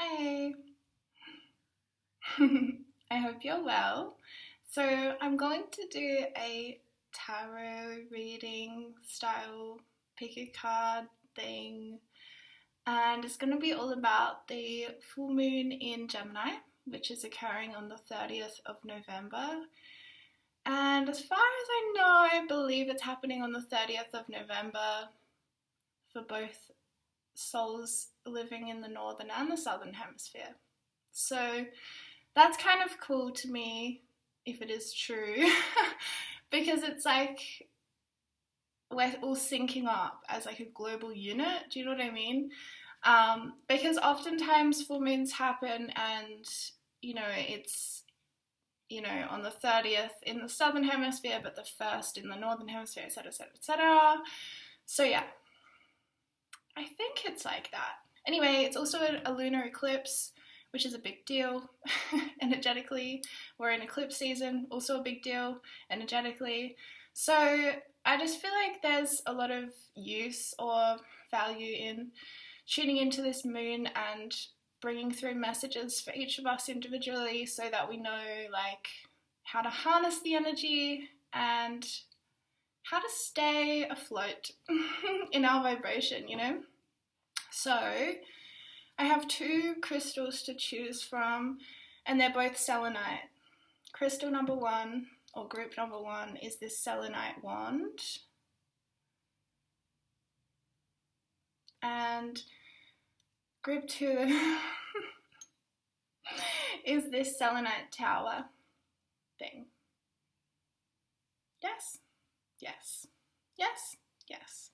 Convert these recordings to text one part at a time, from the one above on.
Hey, I hope you're well. So, I'm going to do a tarot reading style pick a card thing, and it's going to be all about the full moon in Gemini, which is occurring on the 30th of November. And as far as I know, I believe it's happening on the 30th of November for both souls living in the northern and the southern hemisphere. So that's kind of cool to me if it is true because it's like we're all syncing up as like a global unit. Do you know what I mean? Because oftentimes full moons happen and it's on the 30th in the southern hemisphere but the 1st in the northern hemisphere, etc, etc, etc. So yeah, I think it's like that. Anyway, it's also a lunar eclipse, which is a big deal energetically. We're in eclipse season, also a big deal energetically. So I just feel like there's a lot of use or value in tuning into this moon and bringing through messages for each of us individually so that we know like how to harness the energy and how to stay afloat in our vibration, So I have two crystals to choose from, and they're both selenite. Crystal number one, or group number one, is this selenite wand. And group two is this selenite tower thing. Yes, yes, yes, yes.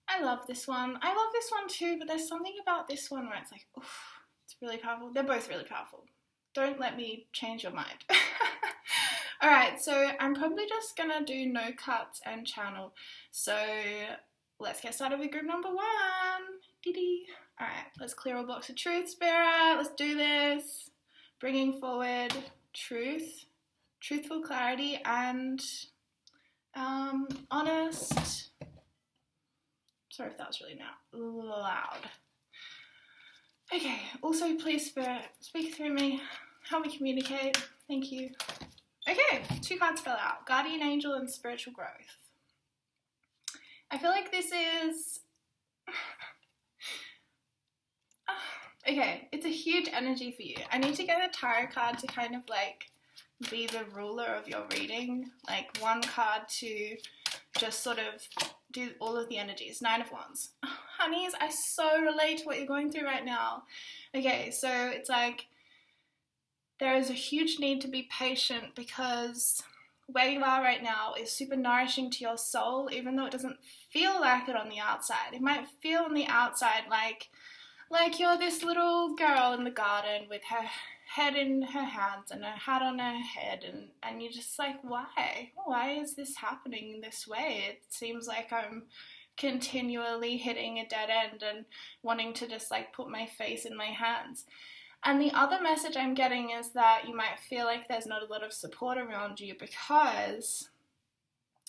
I love this one. I love this one too, but there's something about this one where it's like, oof, it's really powerful. They're both really powerful. Don't let me change your mind. Alright, so I'm probably just gonna do no cuts and channel. So let's get started with group number one. Dee-dee. Alright, let's clear a box of truth, spirit. Let's do this. Bringing forward truth, truthful clarity, and honest. Sorry if that was really loud. Okay, also please Spirit, speak through me, help me communicate, thank you. Okay, two cards fell out, Guardian Angel and Spiritual Growth. I feel like this is... okay, it's a huge energy for you. I need to get a tarot card to kind of like be the ruler of your reading, like one card to just sort of do all of the energies. 9 of Wands. Oh, honeys, I so relate to what you're going through right now. Okay, so it's like there is a huge need to be patient because where you are right now is super nourishing to your soul, even though it doesn't feel like it on the outside. It might feel on the outside like you're this little girl in the garden with her head in her hands and her hat on her head, and you're just like, why is this happening this way? It seems like I'm continually hitting a dead end and wanting to just like put my face in my hands. And the other message I'm getting is that you might feel like there's not a lot of support around you because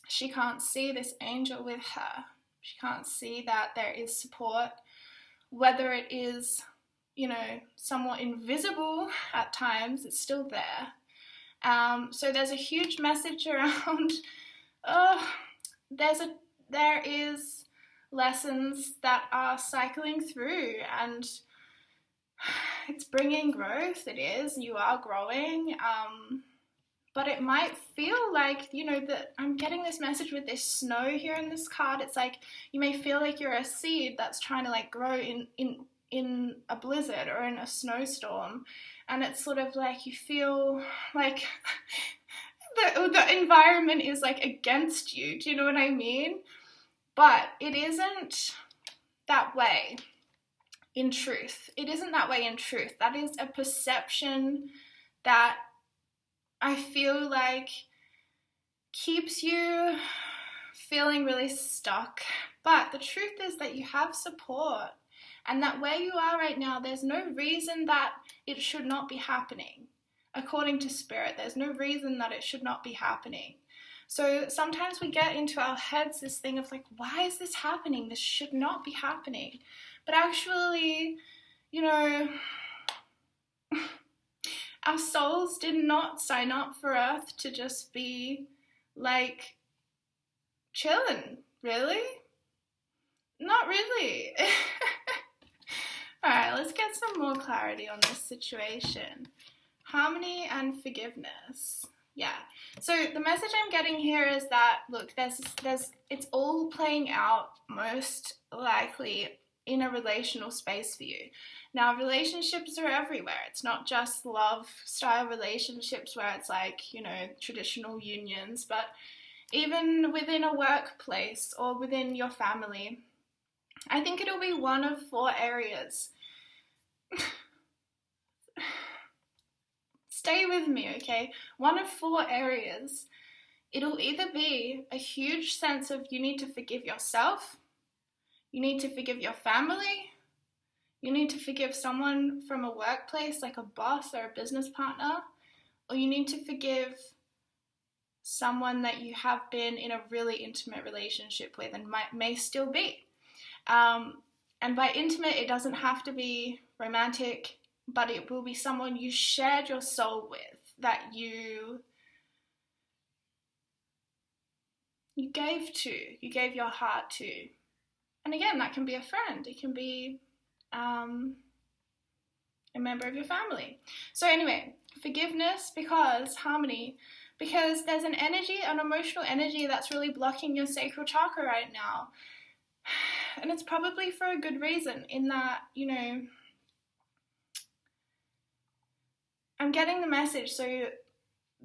she can't see this angel with her. She can't see that there is support, whether it is somewhat invisible at times, it's still there. So there's a huge message around, there is lessons that are cycling through and it's bringing growth, it is, you are growing, but it might feel like, that I'm getting this message with this snow here in this card. It's like you may feel like you're a seed that's trying to like grow in a blizzard or in a snowstorm, and it's sort of like you feel like the environment is like against you. Do you know what I mean? But it isn't that way in truth. It isn't that way in truth. That is a perception that I feel like keeps you feeling really stuck. But the truth is that you have support. And that where you are right now, there's no reason that it should not be happening. According to Spirit, there's no reason that it should not be happening. So sometimes we get into our heads this thing of like, why is this happening? This should not be happening. But actually, you know, our souls did not sign up for Earth to just be like chilling, really? Not really. Alright, let's get some more clarity on this situation. Harmony and forgiveness. Yeah. So the message I'm getting here is that, look, it's all playing out most likely in a relational space for you. Now, relationships are everywhere. It's not just love style relationships where it's like, you know, traditional unions, but even within a workplace or within your family. I think it'll be one of 4 areas. Stay with me, okay? One of 4 areas. It'll either be a huge sense of you need to forgive yourself, you need to forgive your family, you need to forgive someone from a workplace like a boss or a business partner, or you need to forgive someone that you have been in a really intimate relationship with and may still be. And by intimate, it doesn't have to be romantic, but it will be someone you shared your soul with, that you gave your heart to. And again, that can be a friend, it can be a member of your family. So anyway, forgiveness, because harmony, because there's an energy, an emotional energy that's really blocking your sacral chakra right now. And it's probably for a good reason, in that, you know, I'm getting the message. So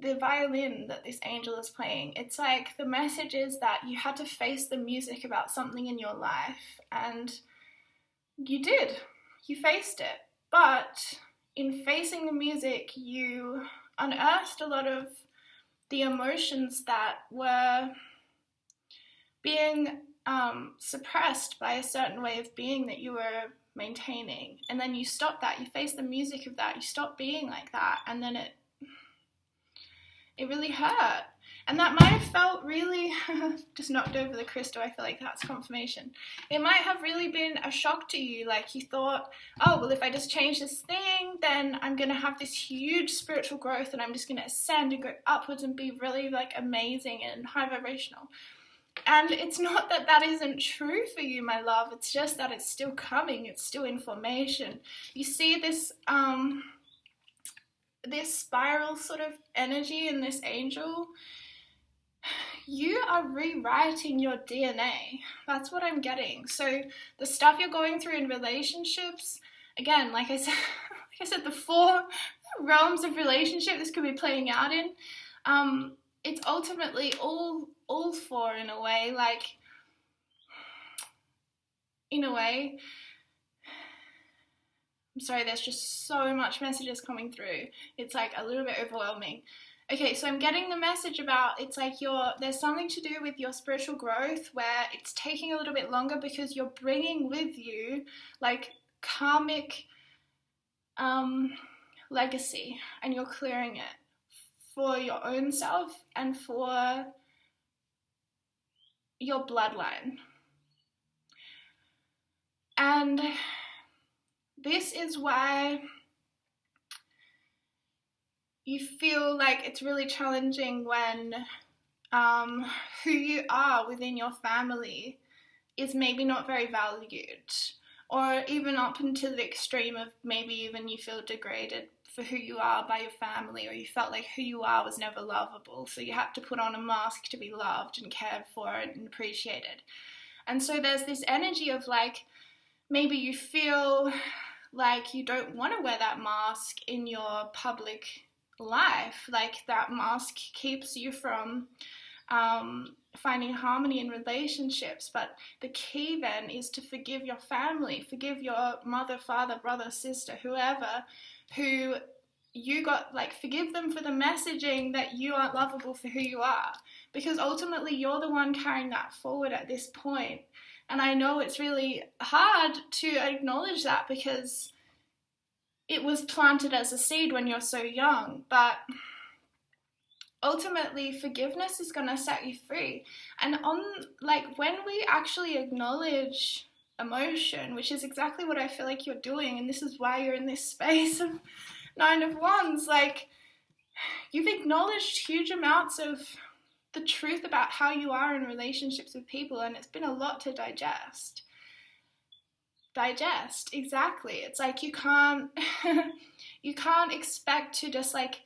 the violin that this angel is playing, it's like the message is that you had to face the music about something in your life, and you did. You faced it. But in facing the music, you unearthed a lot of the emotions that were being suppressed by a certain way of being that you were maintaining. And then you stopped that. You faced the music of that. You stopped being like that. And then it really hurt. And that might have felt really, just knocked over the crystal, I feel like that's confirmation. It might have really been a shock to you, like you thought, oh, well, if I just change this thing, then I'm going to have this huge spiritual growth and I'm just going to ascend and go upwards and be really like amazing and high vibrational. And it's not that that isn't true for you, my love, it's just that it's still coming, it's still information. You see this this spiral sort of energy in this angel, you are rewriting your DNA. That's what I'm getting. So the stuff you're going through in relationships, again, like I said, the 4 realms of relationship this could be playing out in, it's ultimately all 4 in a way, like, in a way. I'm sorry, there's just so much messages coming through. It's like a little bit overwhelming. Okay, so I'm getting the message about, it's like there's something to do with your spiritual growth where it's taking a little bit longer because you're bringing with you like karmic legacy, and you're clearing it for your own self and for your bloodline. And this is why you feel like it's really challenging when who you are within your family is maybe not very valued, or even up into the extreme of maybe even you feel degraded for who you are by your family, or you felt like who you are was never lovable, so you had to put on a mask to be loved and cared for and appreciated. And so there's this energy of like, maybe you feel like you don't want to wear that mask in your public life, like that mask keeps you from finding harmony in relationships. But the key then is to forgive your family, forgive your mother, father, brother, sister, whoever, who you got, like, forgive them for the messaging that you aren't lovable for who you are, because ultimately you're the one carrying that forward at this point. And I know it's really hard to acknowledge that because it was planted as a seed when you're so young, but ultimately forgiveness is going to set you free. And when we actually acknowledge emotion, which is exactly what I feel like you're doing, and this is why you're in this space of Nine of Wands. Like, you've acknowledged huge amounts of the truth about how you are in relationships with people, and it's been a lot to digest. Exactly. It's like you can't you can't expect to just like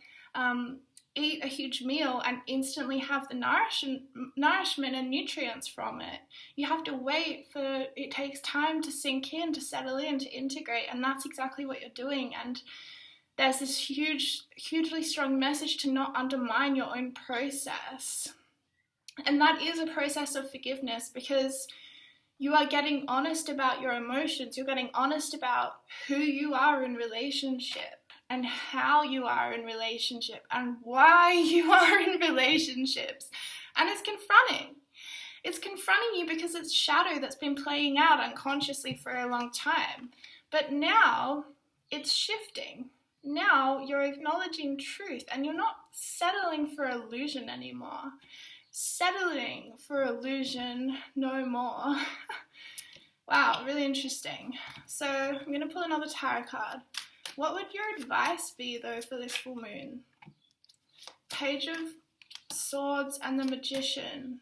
eat a huge meal and instantly have the nourishment and nutrients from it. You have to wait for it takes time to sink in, to settle in, to integrate, and that's exactly what you're doing. And there's this hugely strong message to not undermine your own process. And that is a process of forgiveness, because you are getting honest about your emotions. You're getting honest about who you are in relationship and how you are in relationship and why you are in relationships. And it's confronting. It's confronting you because it's shadow that's been playing out unconsciously for a long time. But now it's shifting. Now you're acknowledging truth, and you're not settling for illusion anymore. Settling for illusion no more. Wow, really interesting. So I'm going to pull another tarot card. What would your advice be, though, for this full moon? Page of Swords and the Magician.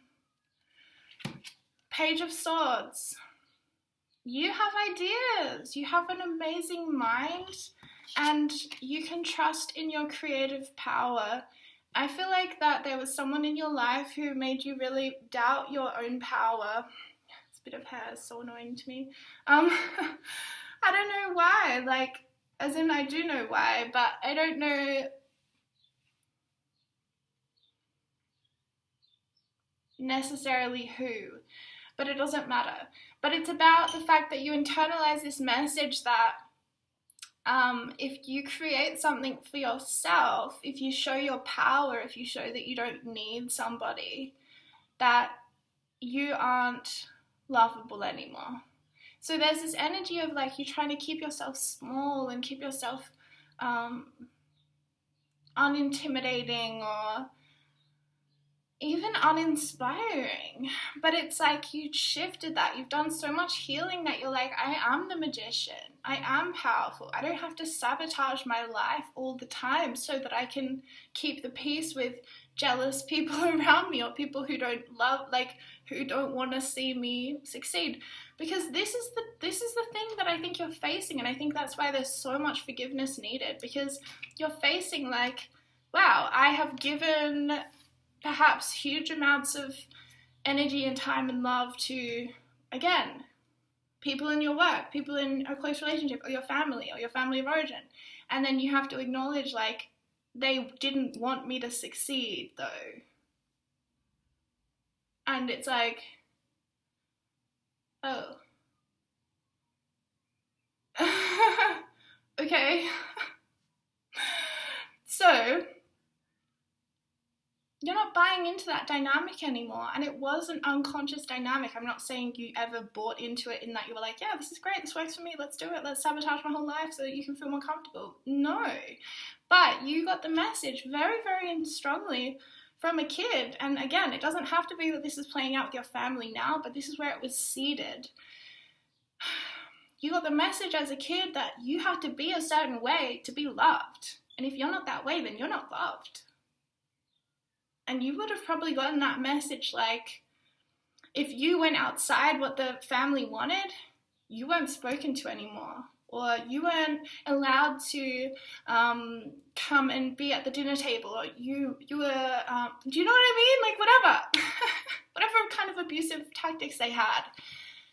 Page of Swords. You have ideas. You have an amazing mind, and you can trust in your creative power. I feel like that there was someone in your life who made you really doubt your own power. This bit of hair is so annoying to me. I don't know why, like, as in I do know why, but I don't know necessarily who, but it doesn't matter. But it's about the fact that you internalize this message that if you create something for yourself, if you show your power, if you show that you don't need somebody, that you aren't lovable anymore. So there's this energy of like you're trying to keep yourself small and keep yourself unintimidating or even uninspiring. But it's like you shifted that. You've done so much healing that you're like, I am the magician. I am powerful. I don't have to sabotage my life all the time so that I can keep the peace with jealous people around me or people who don't love, like, who don't want to see me succeed. Because this is the thing that I think you're facing, and I think that's why there's so much forgiveness needed, because you're facing like, wow, I have given perhaps huge amounts of energy and time and love to, again, people in your work, people in a close relationship, or your family of origin. And then you have to acknowledge, like, they didn't want me to succeed, though. And it's like, oh. Okay. So you're not buying into that dynamic anymore, and it was an unconscious dynamic. I'm not saying you ever bought into it in that you were like, yeah, this is great, this works for me, let's do it, let's sabotage my whole life so that you can feel more comfortable. No, but you got the message very, very strongly from a kid, and again, it doesn't have to be that this is playing out with your family now, but this is where it was seeded. You got the message as a kid that you have to be a certain way to be loved, and if you're not that way, then you're not loved. And you would have probably gotten that message, like, if you went outside what the family wanted, you weren't spoken to anymore. Or you weren't allowed to come and be at the dinner table. Or you were, do you know what I mean? Like, whatever. Whatever kind of abusive tactics they had.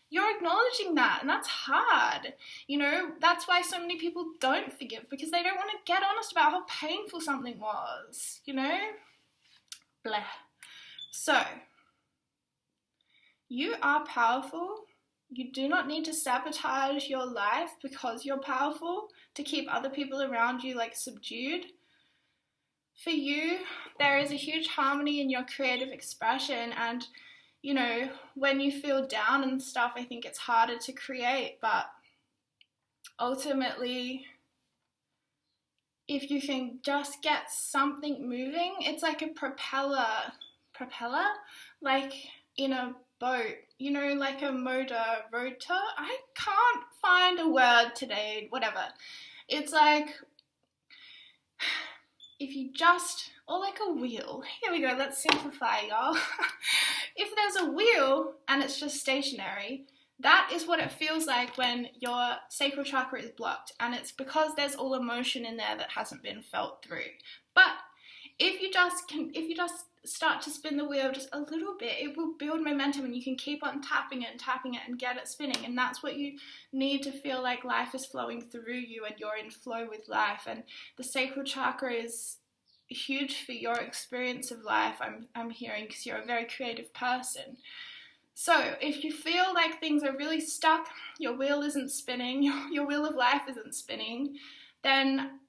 You're acknowledging that, and that's hard. You know, that's why so many people don't forgive, because they don't want to get honest about how painful something was, you know? Blah. So, you are powerful. You do not need to sabotage your life because you're powerful to keep other people around you like subdued. For you, there is a huge harmony in your creative expression, and you know, when you feel down and stuff, I think it's harder to create, but ultimately, if you can just get something moving, it's like a propeller, like in a boat, you know, like a rotor. I can't find a word today, whatever. It's like, if you just, or like a wheel. Here we go, let's simplify, y'all. If there's a wheel and it's just stationary, that is what it feels like when your sacral chakra is blocked, and it's because there's all emotion in there that hasn't been felt through. But if you just start to spin the wheel just a little bit, it will build momentum, and you can keep on tapping it and get it spinning. And that's what you need to feel like life is flowing through you and you're in flow with life. And the sacral chakra is huge for your experience of life, I'm hearing, because you're a very creative person. So if you feel like things are really stuck, your wheel isn't spinning, your wheel of life isn't spinning, then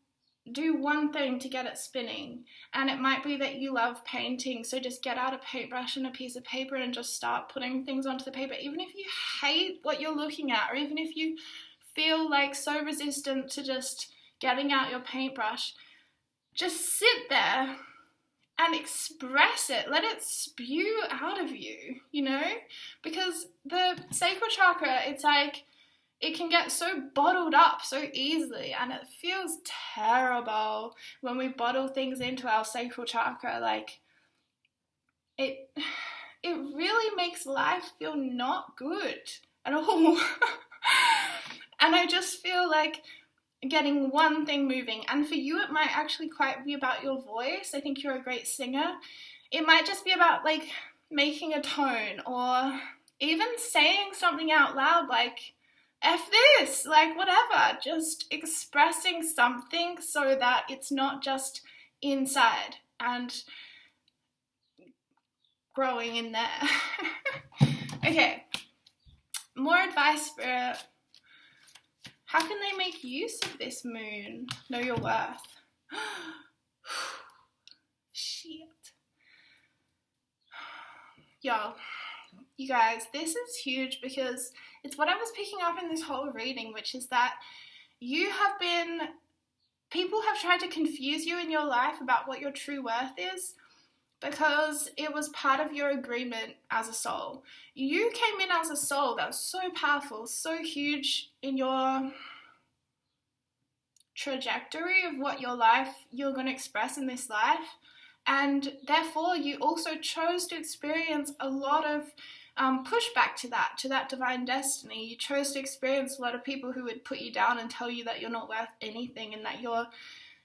do one thing to get it spinning. And it might be that you love painting, so just get out a paintbrush and a piece of paper and just start putting things onto the paper. Even if you hate what you're looking at, or even if you feel like so resistant to just getting out your paintbrush, just sit there and express it. Let it spew out of you, you know? Because the sacral chakra, it's like, it can get so bottled up so easily, and it feels terrible when we bottle things into our sacral chakra. Like, it really makes life feel not good at all. And I just feel like getting one thing moving, and for you it might actually quite be about your voice. I think you're a great singer. It might just be about like making a tone, or even saying something out loud like, F this, like whatever, just expressing something so that it's not just inside and growing in there. Okay, more advice, Spirit. How can they make use of this moon? Know your worth. Shit. Y'all, you guys, this is huge, because it's what I was picking up in this whole reading, which is that people have tried to confuse you in your life about what your true worth is, because it was part of your agreement as a soul. You came in as a soul that was so powerful, so huge in your trajectory of what you're going to express in this life, and therefore you also chose to experience a lot of pushback to that divine destiny. You chose to experience a lot of people who would put you down and tell you that you're not worth anything, and that you're,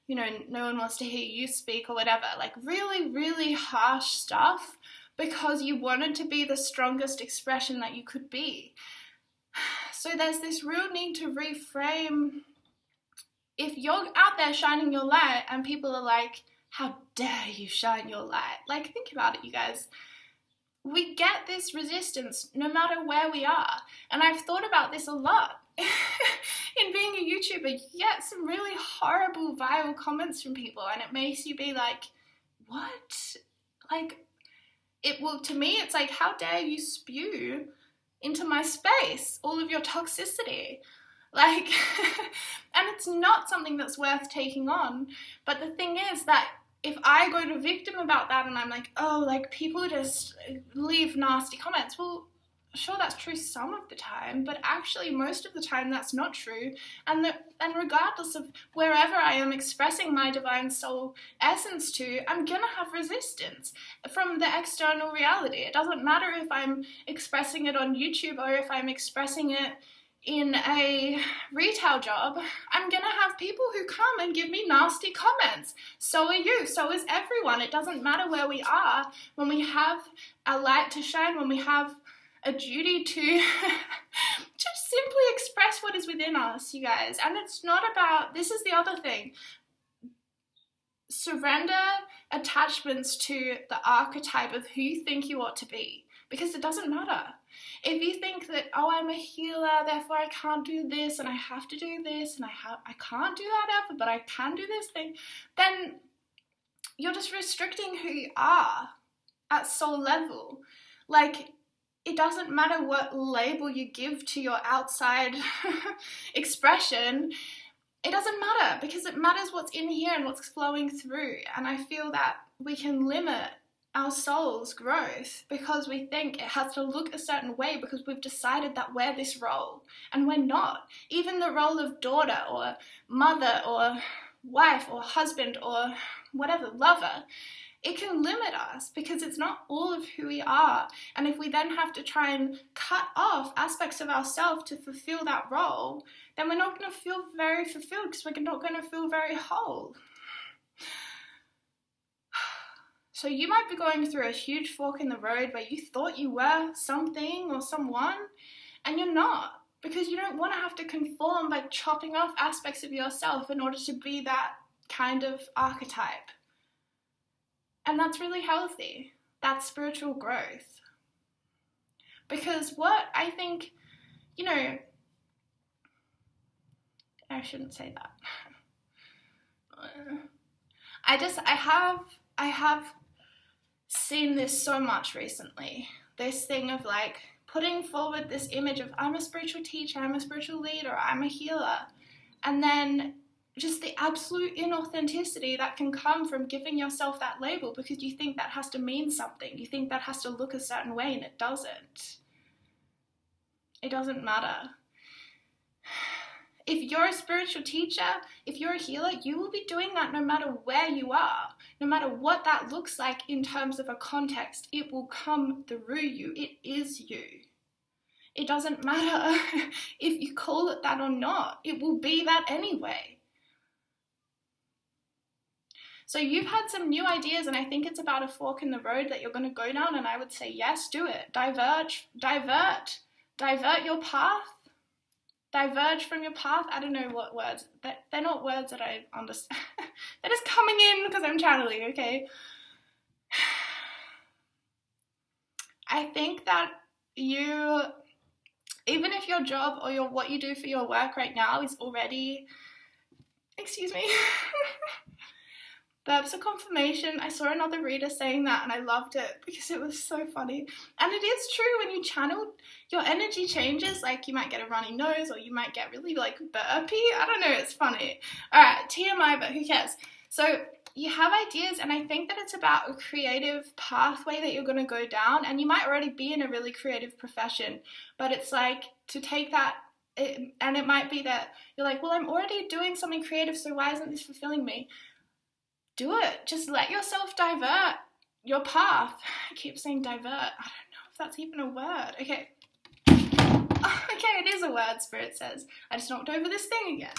you know, no one wants to hear you speak or whatever, like really, really harsh stuff, because you wanted to be the strongest expression that you could be. So there's this real need to reframe. If you're out there shining your light and people are like, how dare you shine your light? Like, think about it, you guys. We get this resistance no matter where we are. And I've thought about this a lot. In being a YouTuber, you get some really horrible, vile comments from people, and it makes you be like, what? Like, to me, it's like, how dare you spew into my space all of your toxicity? Like, and it's not something that's worth taking on. But the thing is that if I go to victim about that and I'm like, oh, like, people just leave nasty comments, well, sure, that's true some of the time, but actually most of the time that's not true. And regardless of wherever I am expressing my divine soul essence to, I'm gonna have resistance from the external reality. It doesn't matter if I'm expressing it on YouTube or if I'm expressing it in a retail job. I'm gonna have people who come and give me nasty comments. So are you, so is everyone. It doesn't matter where we are. When we have a light to shine, when we have a duty to just simply express what is within us, you guys. And it's not about, this is the other thing, surrender attachments to the archetype of who you think you ought to be, because it doesn't matter. If you think that, oh, I'm a healer, therefore I can't do this, and I have to do this, and I can't do that ever, but I can do this thing, then you're just restricting who you are at soul level. Like, it doesn't matter what label you give to your outside expression. It doesn't matter, because it matters what's in here and what's flowing through. And I feel that we can limit our soul's growth because we think it has to look a certain way because we've decided that we're this role, and we're not. Even the role of daughter or mother or wife or husband or whatever, lover, it can limit us because it's not all of who we are. And if we then have to try and cut off aspects of ourselves to fulfill that role, then we're not going to feel very fulfilled because we're not going to feel very whole. So you might be going through a huge fork in the road where you thought you were something or someone, and you're not, because you don't want to have to conform by chopping off aspects of yourself in order to be that kind of archetype. And that's really healthy. That's spiritual growth. Because what I think, I shouldn't say that. I have seen this so much recently. This thing of like putting forward this image of I'm a spiritual teacher, I'm a spiritual leader, I'm a healer. And then just the absolute inauthenticity that can come from giving yourself that label because you think that has to mean something. You think that has to look a certain way, and it doesn't. It doesn't matter. If you're a spiritual teacher, if you're a healer, you will be doing that no matter where you are, no matter what that looks like in terms of a context. It will come through you. It is you. It doesn't matter if you call it that or not. It will be that anyway. So you've had some new ideas, and I think it's about a fork in the road that you're going to go down, and I would say yes, do it. Divert your path. Diverge from your path. I don't know what words. They're not words that I understand. They're just coming in because I'm channeling, okay? I think that you, even if your job or what you do for your work right now is already, excuse me, burps of confirmation. I saw another reader saying that and I loved it because it was so funny. And it is true, when you channel, your energy changes. Like you might get a runny nose or you might get really like burpy. I don't know, it's funny. All right, TMI, but who cares? So you have ideas, and I think that it's about a creative pathway that you're going to go down, and you might already be in a really creative profession, but it's like to take that, and it might be that you're like, well, I'm already doing something creative, so why isn't this fulfilling me? Do it. Just let yourself divert your path. I keep saying divert. I don't know if that's even a word. Okay. Okay, it is a word, Spirit says. I just knocked over this thing again.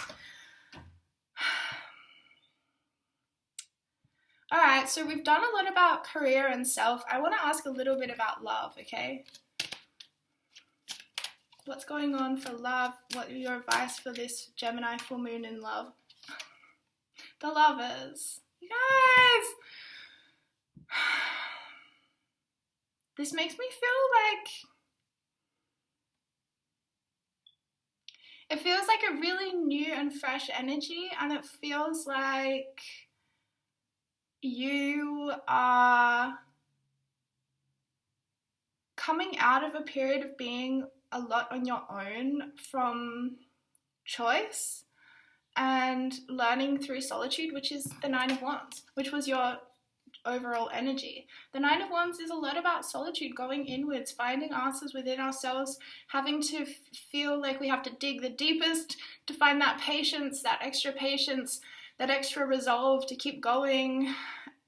All right, so we've done a lot about career and self. I want to ask a little bit about love, okay? What's going on for love? What are your advice for this Gemini full moon in love? The lovers. You guys! This makes me feel like it feels like a really new and fresh energy, and it feels like you are coming out of a period of being a lot on your own from choice and learning through solitude, which is the Nine of Wands, which was your overall energy. The Nine of Wands is a lot about solitude, going inwards, finding answers within ourselves, having to feel like we have to dig the deepest to find that patience, that extra resolve to keep going.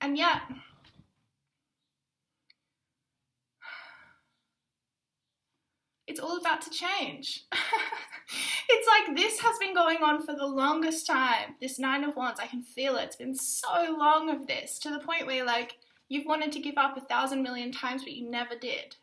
And yet, it's all about to change. It's like this has been going on for the longest time. This Nine of Wands, I can feel it. It's been so long of this, to the point where like you've wanted to give up 1,000 million times, but you never did.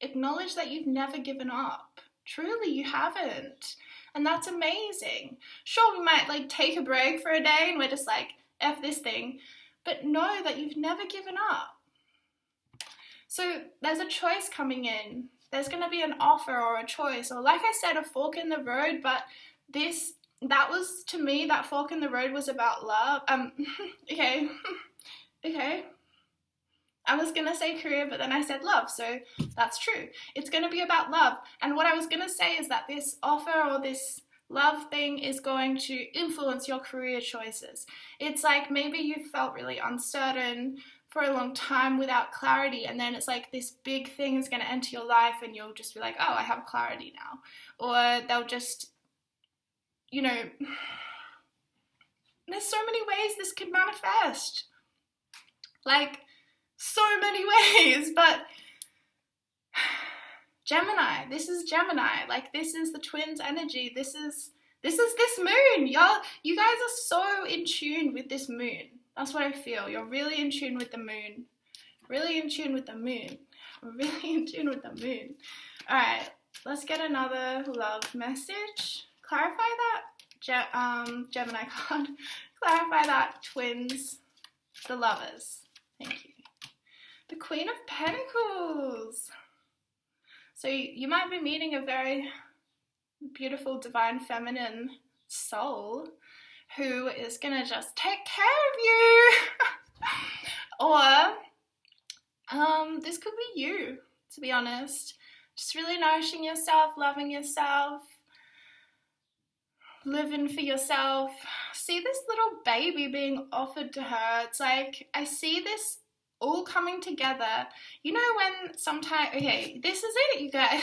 Acknowledge that you've never given up. Truly, you haven't. And that's amazing. Sure, we might like take a break for a day and we're just like, F this thing. But know that you've never given up. So there's a choice coming in. There's going to be an offer or a choice, or like I said, a fork in the road, but that was, to me, that fork in the road was about love. Okay. I was going to say career, but then I said love, so that's true. It's going to be about love. And what I was going to say is that this offer or this love thing is going to influence your career choices. It's like maybe you felt really uncertain for a long time without clarity, and then it's like this big thing is going to enter your life and you'll just be like, oh, I have clarity now. Or they'll just, you know, there's so many ways this could manifest. Like, so many ways. But Gemini, this is Gemini. Like, this is the twins energy. This is this moon. Y'all, you guys are so in tune with this moon. That's what I feel. You're really in tune with the moon. Really in tune with the moon. Really in tune with the moon. All right, let's get another love message. Clarify that, Gemini card. Clarify that, twins, the lovers. Thank you. The Queen of Pentacles. So you might be meeting a very beautiful, divine, feminine soul who is going to just take care of you. Or this could be you, to be honest. Just really nourishing yourself, loving yourself, living for yourself. See this little baby being offered to her. It's like, I see this all coming together. You know when sometimes, okay, this is it, you guys.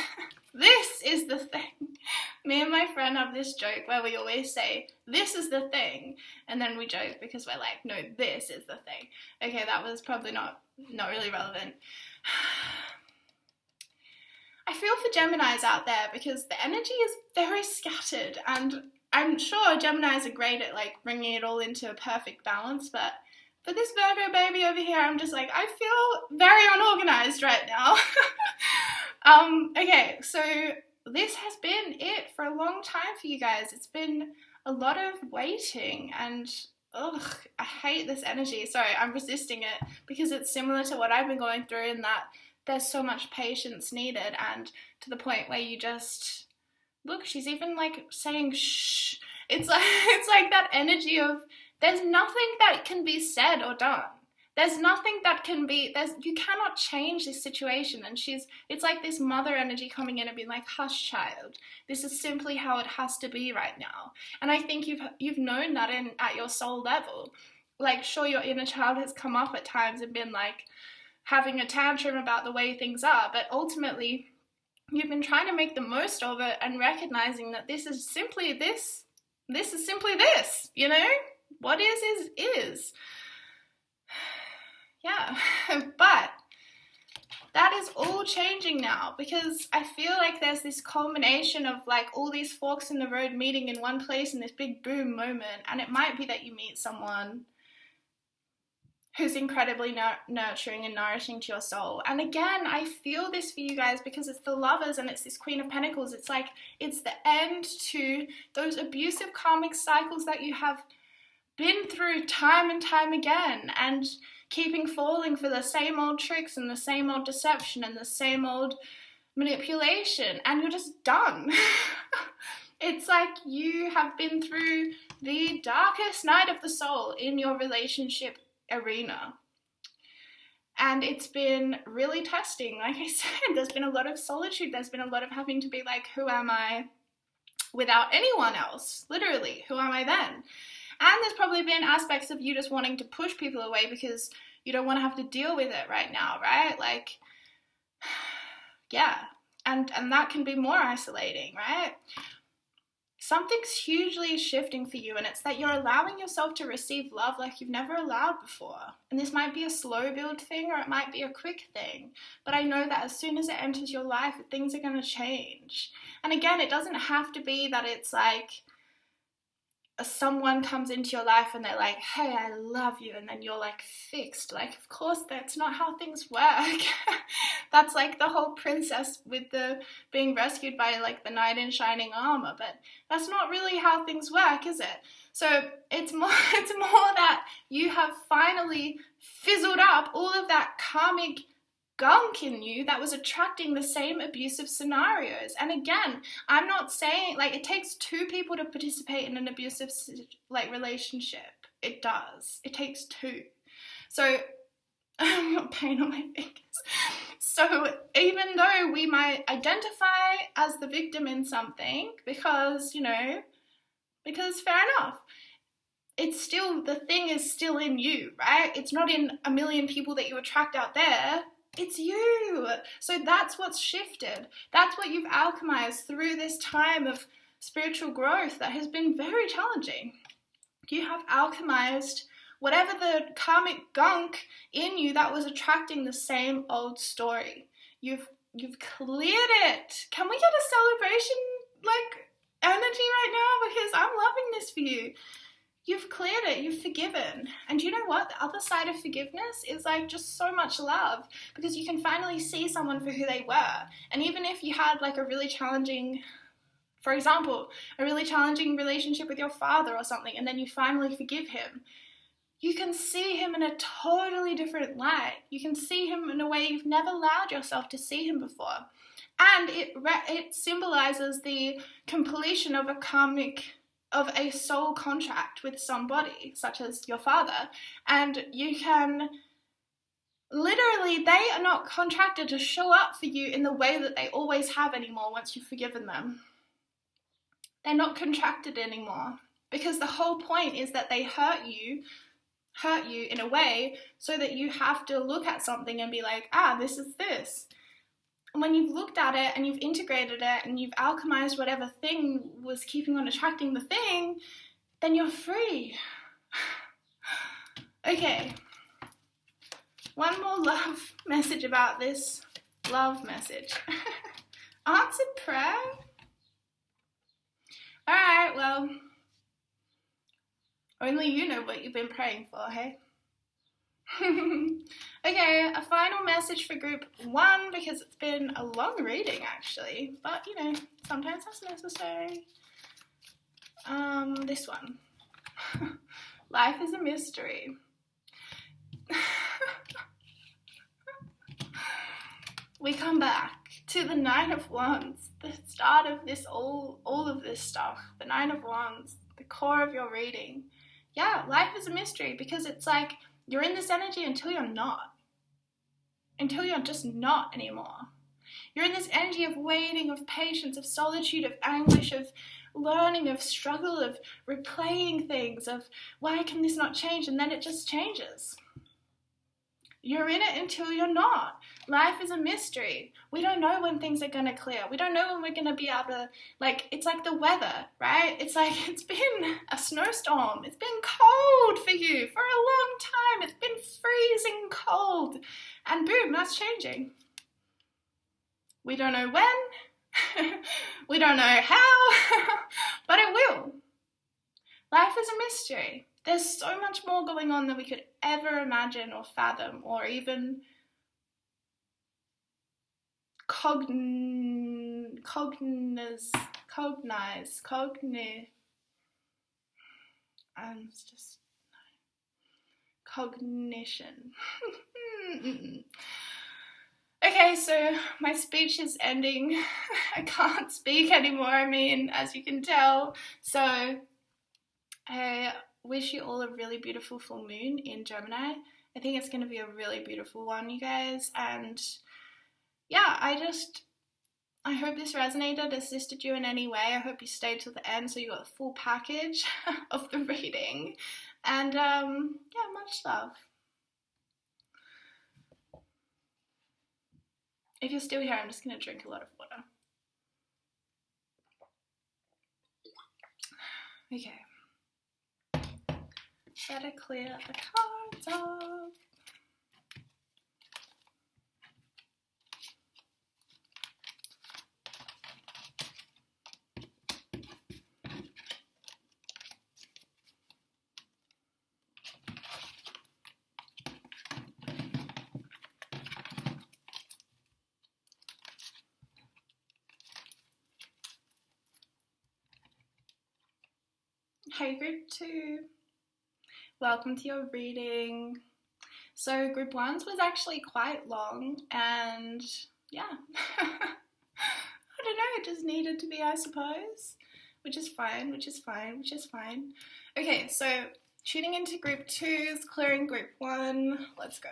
This is the thing. Me and my friend have this joke where we always say, this is the thing. And then we joke because we're like, no, this is the thing. Okay, that was probably not really relevant. I feel for Geminis out there because the energy is very scattered, and I'm sure Geminis are great at like bringing it all into a perfect balance, but for this Virgo baby over here, I'm just like, I feel very unorganized right now. Okay, so this has been it for a long time for you guys. It's been a lot of waiting, and ugh, I hate this energy. Sorry, I'm resisting it because it's similar to what I've been going through, in that there's so much patience needed, and to the point where you just, look, she's even like saying shh. It's like that energy of there's nothing that can be said or done. There's nothing that can be, you cannot change this situation. And it's like this mother energy coming in and being like, hush, child. This is simply how it has to be right now. And I think you've known that at your soul level. Like, sure, your inner child has come up at times and been like having a tantrum about the way things are, but ultimately you've been trying to make the most of it and recognizing that this is simply this. This is simply this, you know? What is. Yeah, but that is all changing now, because I feel like there's this culmination of like all these forks in the road meeting in one place in this big boom moment, and it might be that you meet someone who's incredibly nurturing and nourishing to your soul. And again, I feel this for you guys because it's the lovers and it's this Queen of Pentacles. It's like, it's the end to those abusive karmic cycles that you have been through time and time again, and keeping falling for the same old tricks and the same old deception and the same old manipulation, and you're just done. It's like you have been through the darkest night of the soul in your relationship arena, and it's been really testing. Like I said, there's been a lot of solitude, there's been a lot of having to be like, who am I without anyone else? Literally, who am I then? And there's probably been aspects of you just wanting to push people away because you don't want to have to deal with it right now, right? Like, yeah, and that can be more isolating, right? Something's hugely shifting for you, and it's that you're allowing yourself to receive love like you've never allowed before. And this might be a slow build thing, or it might be a quick thing, but I know that as soon as it enters your life, things are going to change. And again, it doesn't have to be that it's like someone comes into your life and they're like, hey, I love you, and then you're like fixed. Like, of course, that's not how things work. That's like the whole princess with the being rescued by like the knight in shining armor, but that's not really how things work, is it? So it's more that you have finally fizzled up all of that karmic gunk in you that was attracting the same abusive scenarios. And again, I'm not saying like it takes two people to participate in an abusive like relationship. It does. It takes two. So I've got pain on my fingers. So even though we might identify as the victim in something because fair enough, the thing is still in you, right? It's not in a million people that you attract out there. It's you. So that's what's shifted. That's what you've alchemized through this time of spiritual growth that has been very challenging. You have alchemized whatever the karmic gunk in you that was attracting the same old story. You've cleared it. Can we get a celebration energy right now? Because I'm loving this for you. You've cleared it, you've forgiven. And you know what? The other side of forgiveness is just so much love, because you can finally see someone for who they were. And even if you had a really challenging, for example, a really challenging relationship with your father or something, and then you finally forgive him, you can see him in a totally different light. You can see him in a way you've never allowed yourself to see him before. And it symbolizes the completion of a soul contract with somebody, such as your father. And you can literally, they are not contracted to show up for you in the way that they always have anymore once you've forgiven them. They're not contracted anymore, because the whole point is that they hurt you in a way so that you have to look at something and be like, this is this. And when you've looked at it and you've integrated it and you've alchemized whatever thing was keeping on attracting the thing, then you're free. Okay. One more love message about this love message. Answered prayer? Alright, well, only you know what you've been praying for, hey? Okay, a final message for group 1, because it's been a long reading actually, but sometimes that's necessary. This one. Life is a mystery. We come back to the 9 of Wands, the start of this, all of this stuff, the 9 of Wands, the core of your reading. Yeah, life is a mystery, because it's you're in this energy until you're not. Until you're just not anymore. You're in this energy of waiting, of patience, of solitude, of anguish, of learning, of struggle, of replaying things, of why can this not change? And then it just changes. You're in it until you're not. Life is a mystery. We don't know when things are going to clear. We don't know when we're going to be able to, it's like the weather, right? It's it's been a snowstorm. It's been cold for you for a long time. It's been freezing cold. And boom, that's changing. We don't know when. We don't know how. But it will. Life is a mystery. There's so much more going on than we could ever imagine or fathom or even cognize. It's just cognition. Okay, so my speech is ending. I can't speak anymore, as you can tell. So I wish you all a really beautiful full moon in Gemini. I think it's going to be a really beautiful one, you guys. And yeah, I hope this resonated, assisted you in any way. I hope you stayed till the end so you got the full package of the reading. And yeah, much love. If you're still here, I'm just going to drink a lot of water. Okay. Better clear the cards off. Hey group 2. Welcome to your reading. So group 1's was actually quite long, and yeah, I don't know, it just needed to be, I suppose, which is fine. Okay, so tuning into group 2's, clearing group 1, let's go.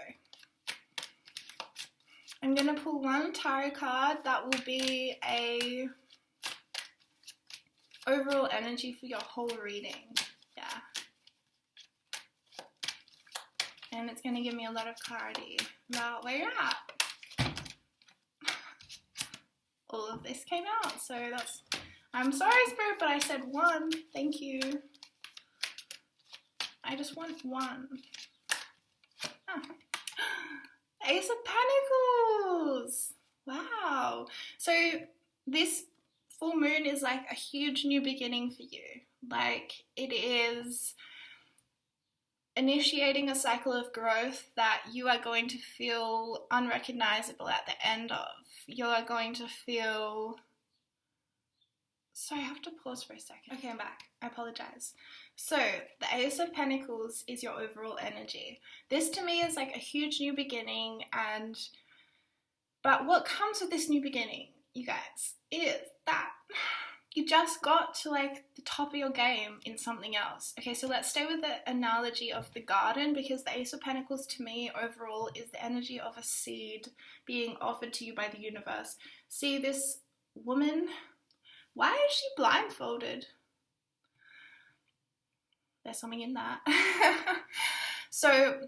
I'm going to pull one tarot card that will be a overall energy for your whole reading. Yeah. and it's going to give me a lot of clarity about where you're at. All of this came out, so that's, I'm sorry, Spirit, but I said 1. Thank you. I just want 1. Oh. Ace of Pentacles. Wow. So this full moon is like a huge new beginning for you. Like, it is initiating a cycle of growth that you are going to feel unrecognizable at the end of. You are going to feel... So I have to pause for a second. Okay, I'm back. I apologize. So the Ace of Pentacles is your overall energy. This to me is like a huge new beginning, but what comes with this new beginning, you guys, is that you just got to like the top of your game in something else. Okay, so let's stay with the analogy of the garden, because the Ace of Pentacles to me overall is the energy of a seed being offered to you by the universe. See this woman, why is she blindfolded? There's something in that. So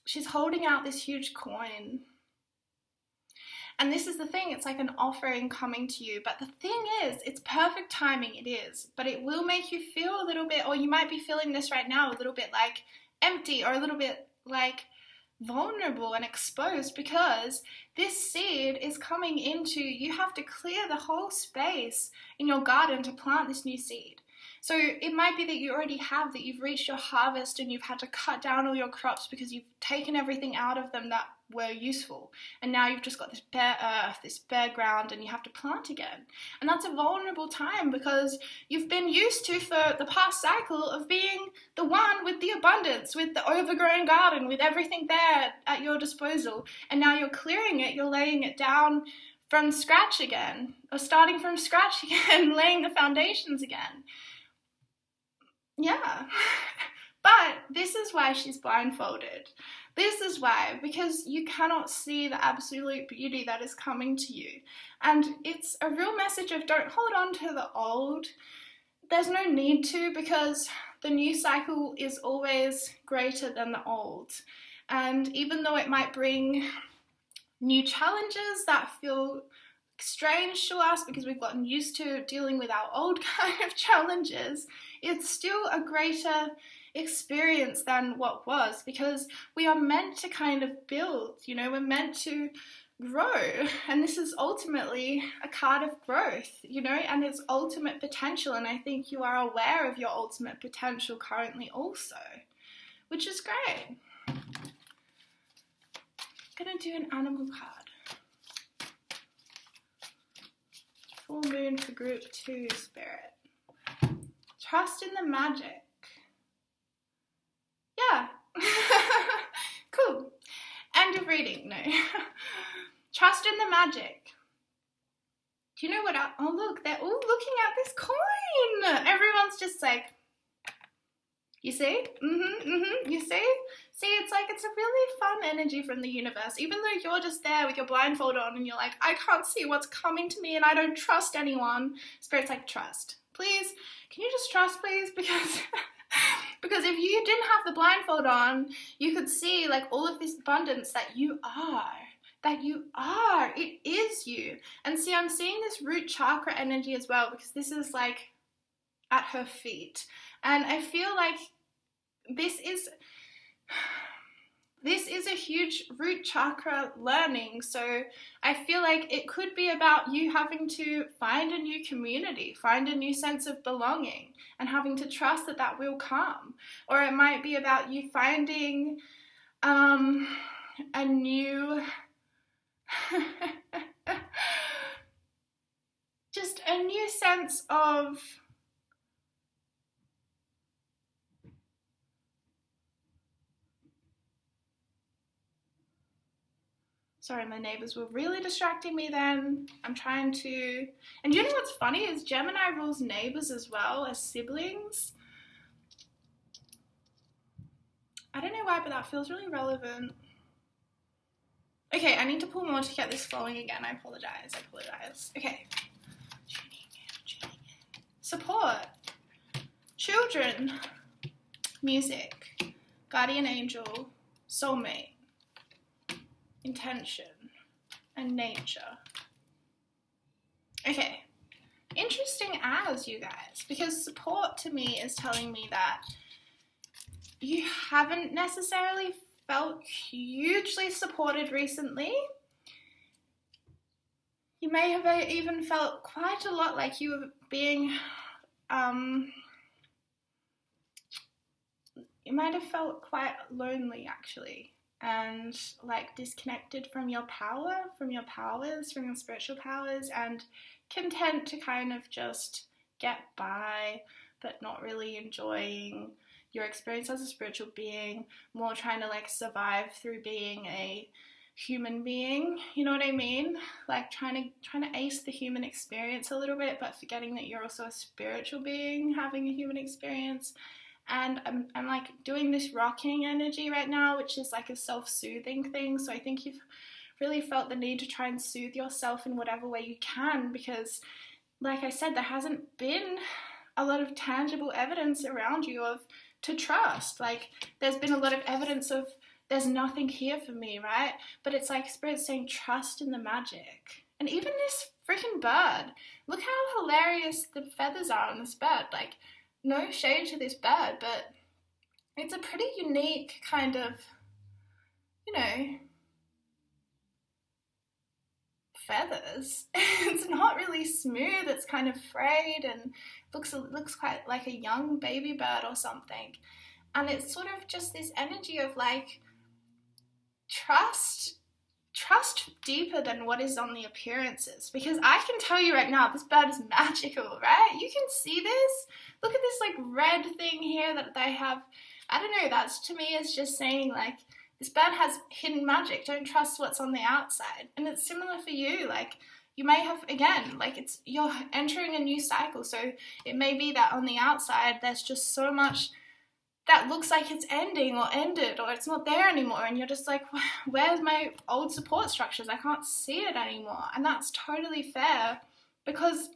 she's holding out this huge coin. And this is the thing, it's like an offering coming to you. But the thing is, it's perfect timing, it is. But it will make you feel a little bit, or you might be feeling this right now, a little bit like empty, or a little bit like vulnerable and exposed, because this seed is coming into, you have to clear the whole space in your garden to plant this new seed. So it might be that you already have, that you've reached your harvest and you've had to cut down all your crops because you've taken everything out of them that were useful. And now you've just got this bare earth, this bare ground, and you have to plant again. And that's a vulnerable time, because you've been used to, for the past cycle, of being the one with the abundance, with the overgrown garden, with everything there at your disposal. And now you're clearing it, you're laying it down from scratch again, or starting from scratch again, laying the foundations again. Yeah, but this is why she's blindfolded. This is why, because you cannot see the absolute beauty that is coming to you. And it's a real message of don't hold on to the old. There's no need to, because the new cycle is always greater than the old. And even though it might bring new challenges that feel strange to us because we've gotten used to dealing with our old kind of challenges, it's still a greater experience than what was, because we are meant to kind of build, you know, we're meant to grow, and this is ultimately a card of growth, you know, and its ultimate potential. And I think you are aware of your ultimate potential currently also, which is great. I'm gonna do an animal card. Full moon for group 2, Spirit. Trust in the magic. Yeah. Cool. End of reading. No. Trust in the magic. Do you know what? Oh, look, they're all looking at this coin. Everyone's just like, you see? You see? See, it's like, it's a really fun energy from the universe. Even though you're just there with your blindfold on and you're like, I can't see what's coming to me and I don't trust anyone. Spirit's like, trust. Please, can you just trust, please? Because because if you didn't have the blindfold on, you could see like all of this abundance that you are. That you are. It is you. And see, I'm seeing this root chakra energy as well, because this is like at her feet. And I feel like this is a huge root chakra learning. So I feel like it could be about you having to find a new community, find a new sense of belonging, and having to trust that that will come. Or it might be about you finding a new just a new sense of sorry, my neighbors were really distracting me then. I'm trying to... And you know what's funny is Gemini rules neighbors as well as siblings. I don't know why, but that feels really relevant. Okay, I need to pull more to get this flowing again. I apologize. Okay. Tuning in. Support. Children. Music. guardian angel, soulmate, intention, and nature. Okay, interesting as, you guys, because support to me is telling me that you haven't necessarily felt hugely supported recently. You may have even felt quite a lot like you were being, you might have felt quite lonely actually, and like disconnected from your power, from your powers, from your spiritual powers, and content to kind of just get by, but not really enjoying your experience as a spiritual being, more trying to like survive through being a human being, you know what I mean? Like trying to ace the human experience a little bit, but forgetting that you're also a spiritual being having a human experience. And I'm like doing this rocking energy right now, which is like a self-soothing thing. So I think you've really felt the need to try and soothe yourself in whatever way you can, because like I said, there hasn't been a lot of tangible evidence around you of to trust. Like there's been a lot of evidence of there's nothing here for me, right? But it's like Spirit saying trust in the magic. And even this freaking bird, look how hilarious the feathers are on this bird. Like, no shade to this bird, but it's a pretty unique kind of, you know, feathers. It's not really smooth, it's kind of frayed and looks quite like a young baby bird or something. And it's sort of just this energy of like, trust deeper than what is on the appearances, because I can tell you right now, this bird is magical, right? You can see this. Look at this like red thing here that they have. I don't know, that's to me is just saying like this bird has hidden magic. Don't trust what's on the outside. And it's similar for you. Like you may have, again, like you're entering a new cycle, so it may be that on the outside there's just so much that looks like it's ending or ended or it's not there anymore, and you're just like, where's my old support structures? I can't see it anymore. And that's totally fair, because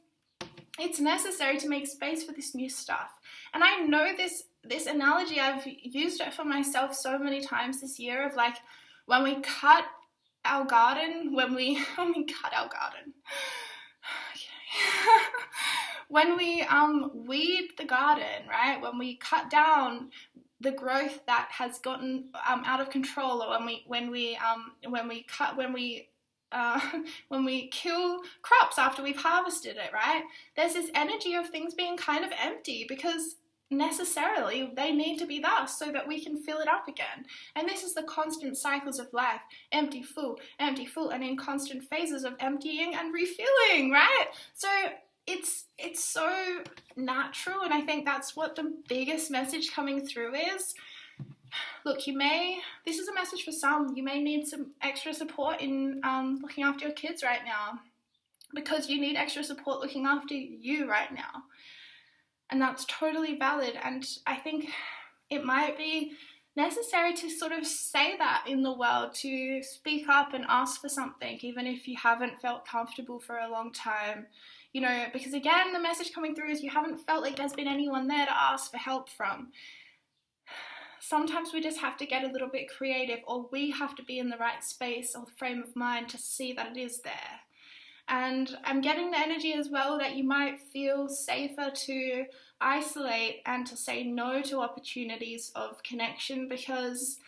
it's necessary to make space for this new stuff. And I know this analogy, I've used it for myself so many times this year, of like when we cut our garden, when we cut our garden, okay. When we weed the garden, right? When we cut down the growth that has gotten out of control, or when we kill crops after we've harvested it, right? There's this energy of things being kind of empty, because necessarily they need to be thus so that we can fill it up again. And this is the constant cycles of life: empty, full, and in constant phases of emptying and refilling, right? So it's so natural, and I think that's what the biggest message coming through is. Look, this is a message for some, you may need some extra support in looking after your kids right now, because you need extra support looking after you right now. And that's totally valid, and I think it might be necessary to sort of say that in the world, to speak up and ask for something, even if you haven't felt comfortable for a long time. You know, because again, the message coming through is you haven't felt like there's been anyone there to ask for help from. Sometimes we just have to get a little bit creative, or we have to be in the right space or frame of mind to see that it is there. And I'm getting the energy as well that you might feel safer to isolate and to say no to opportunities of connection, because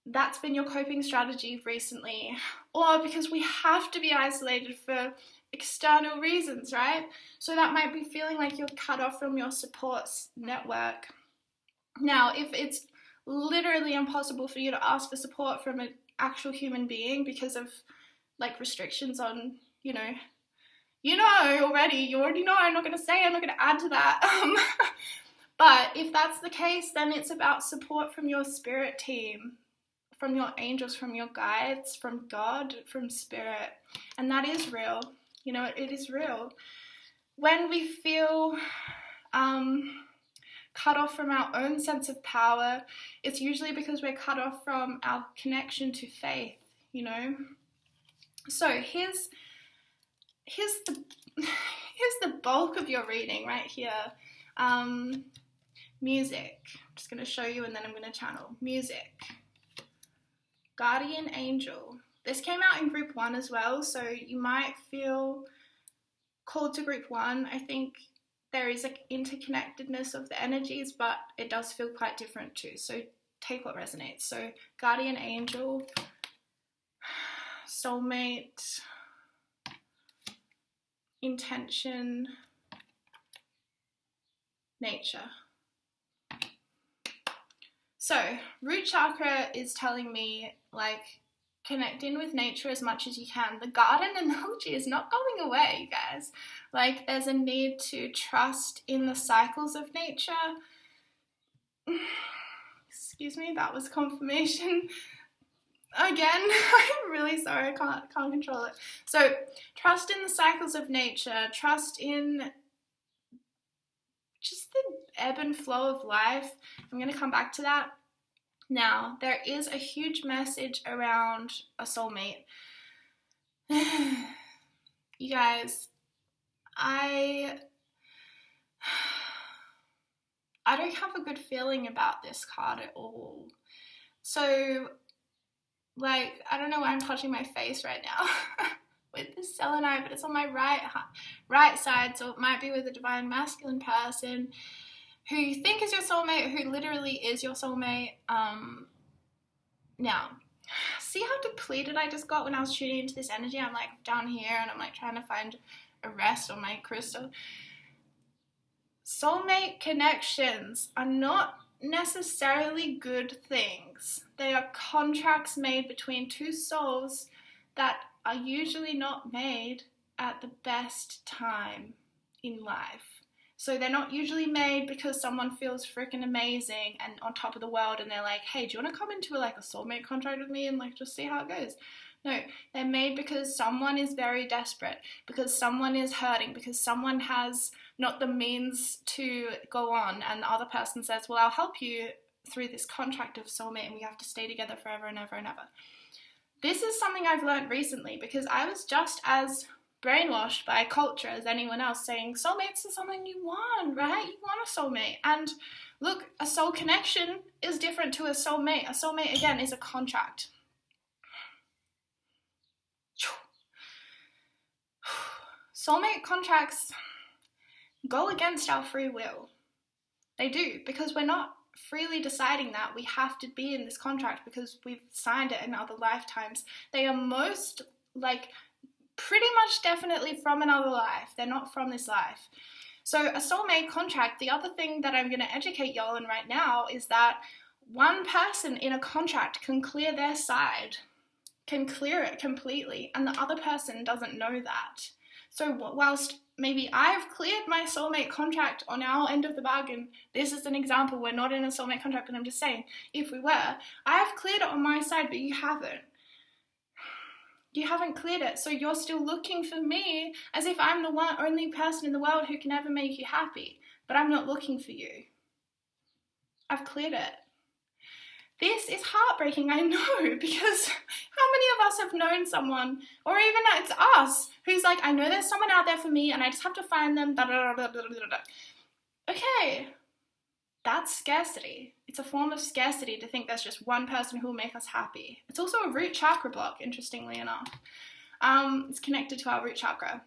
that's been your coping strategy recently, or because we have to be isolated for external reasons, right? So that might be feeling like you're cut off from your support network. Now, if it's literally impossible for you to ask for support from an actual human being because of like restrictions on, you already know, I'm not going to add to that. But if that's the case, then it's about support from your spirit team, from your angels, from your guides, from God, from spirit. And that is real. It is real. When we feel cut off from our own sense of power, it's usually because we're cut off from our connection to faith, So here's the bulk of your reading right here. Music. I'm just going to show you and then I'm going to channel. Music. Guardian Angel. This came out in group 1 as well, so you might feel called to group 1. I think there is like interconnectedness of the energies, but it does feel quite different too. So take what resonates. So Guardian Angel, Soulmate, Intention, Nature. So root chakra is telling me like connect in with nature as much as you can. The garden analogy is not going away, you guys. Like there's a need to trust in the cycles of nature. Excuse me, that was confirmation. Again, I'm really sorry, I can't control it. So trust in the cycles of nature, trust in just the ebb and flow of life. I'm going to come back to that. Now, there is a huge message around a soulmate. You guys, I don't have a good feeling about this card at all. So, like, I don't know why I'm touching my face right now with this selenite, but it's on my right side, so it might be with a divine masculine person who you think is your soulmate, who literally is your soulmate. Now, see how depleted I just got when I was tuning into this energy? I'm like down here and I'm like trying to find a rest on my crystal. Soulmate connections are not necessarily good things. They are contracts made between two souls that are usually not made at the best time in life. So they're not usually made because someone feels freaking amazing and on top of the world and they're like, hey, do you want to come into like a soulmate contract with me and like just see how it goes? No, they're made because someone is very desperate, because someone is hurting, because someone has not the means to go on and the other person says, well, I'll help you through this contract of soulmate and we have to stay together forever and ever and ever. This is something I've learned recently because I was just as brainwashed by culture as anyone else saying soulmates is something you want, right? You want a soulmate. And look, a soul connection is different to a soulmate. A soulmate, again, is a contract. Soulmate contracts go against our free will. They do, because we're not freely deciding that. We have to be in this contract because we've signed it in other lifetimes. They are most, like, pretty much definitely from another life. They're not from this life. So a soulmate contract, the other thing that I'm going to educate y'all in right now is that one person in a contract can clear their side, can clear it completely, and the other person doesn't know that. So whilst maybe I've cleared my soulmate contract on our end of the bargain, this is an example, we're not in a soulmate contract, but I'm just saying, if we were, I've cleared it on my side, but you haven't. You haven't cleared it, so you're still looking for me as if I'm the only person in the world who can ever make you happy, but I'm not looking for you. I've cleared it. This is heartbreaking, I know, because how many of us have known someone, or even it's us, who's like, I know there's someone out there for me and I just have to find them, da da da da da da da. Okay, that's scarcity. It's a form of scarcity to think there's just one person who will make us happy. It's also a root chakra block, interestingly enough. It's connected to our root chakra.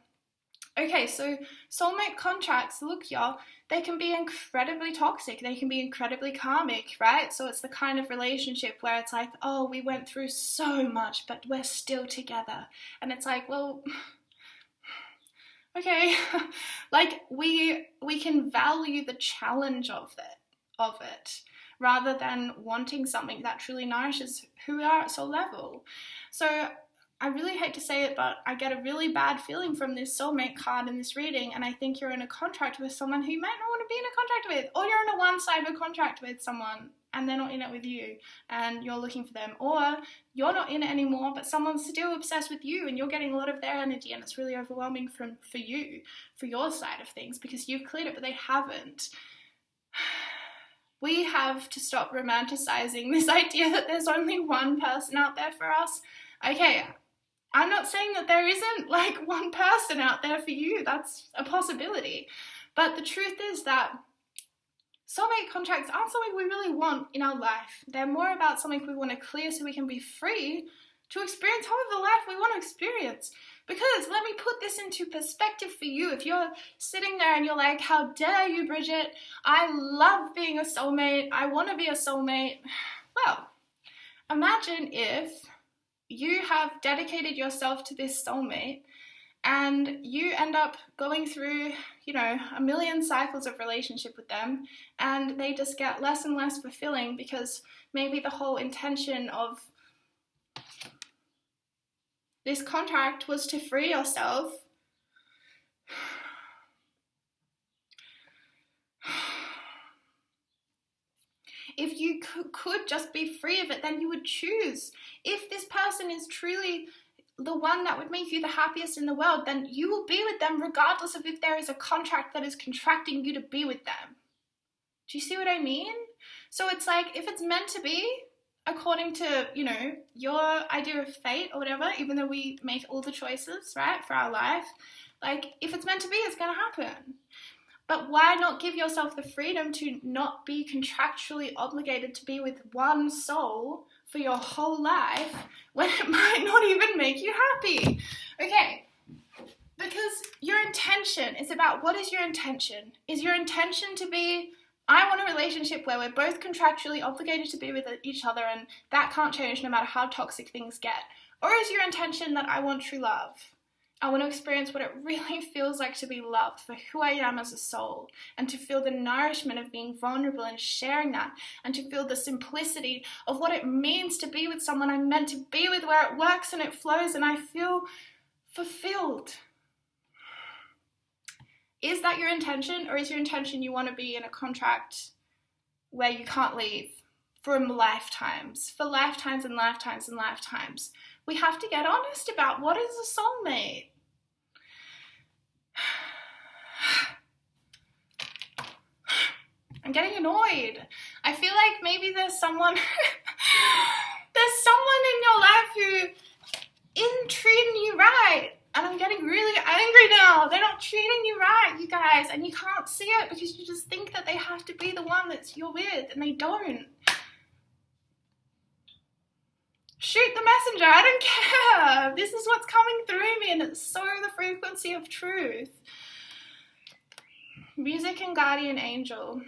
Okay, so soulmate contracts, look y'all, they can be incredibly toxic, they can be incredibly karmic, right? So it's the kind of relationship where it's like, oh, we went through so much, but we're still together. And it's like, well, okay, like we can value the challenge of it rather than wanting something that truly nourishes who we are at soul level. So I really hate to say it, but I get a really bad feeling from this soulmate card in this reading, and I think you're in a contract with someone who you might not want to be in a contract with, or you're in a one-sided contract with someone and they're not in it with you and you're looking for them, or you're not in it anymore but someone's still obsessed with you and you're getting a lot of their energy and it's really overwhelming for you, for your side of things, because you've cleared it but they haven't. We have to stop romanticizing this idea that there's only one person out there for us. Okay, I'm not saying that there isn't like one person out there for you. That's a possibility. But the truth is that soulmate contracts aren't something we really want in our life. They're more about something we want to clear so we can be free to experience however life we want to experience. Because let me put this into perspective for you. If you're sitting there and you're like, how dare you, Bridget? I love being a soulmate. I want to be a soulmate. Well, imagine if you have dedicated yourself to this soulmate and you end up going through, a million cycles of relationship with them, and they just get less and less fulfilling because maybe the whole intention of this contract was to free yourself. If you could just be free of it, then you would choose. If this person is truly the one that would make you the happiest in the world, then you will be with them regardless of if there is a contract that is contracting you to be with them. Do you see what I mean? So it's like, if it's meant to be, according to, your idea of fate or whatever, even though we make all the choices, right, for our life, like, if it's meant to be, it's going to happen. But why not give yourself the freedom to not be contractually obligated to be with one soul for your whole life when it might not even make you happy? Okay, because your intention is about, what is your intention? Is your intention to be, I want a relationship where we're both contractually obligated to be with each other and that can't change no matter how toxic things get? Or is your intention that I want true love? I want to experience what it really feels like to be loved for who I am as a soul, and to feel the nourishment of being vulnerable and sharing that, and to feel the simplicity of what it means to be with someone I'm meant to be with, where it works and it flows and I feel fulfilled. Is that your intention, or is your intention you want to be in a contract where you can't leave for lifetimes and lifetimes and lifetimes? We have to get honest about what is a soulmate. I'm getting annoyed. I feel like maybe there's someone in your life who isn't treating you right. And I'm getting really angry now. They're not treating you right, you guys. And you can't see it because you just think that they have to be the one that you're with, and they don't. Shoot the messenger, I don't care. This is what's coming through me, and it's so the frequency of truth. Music and guardian angel.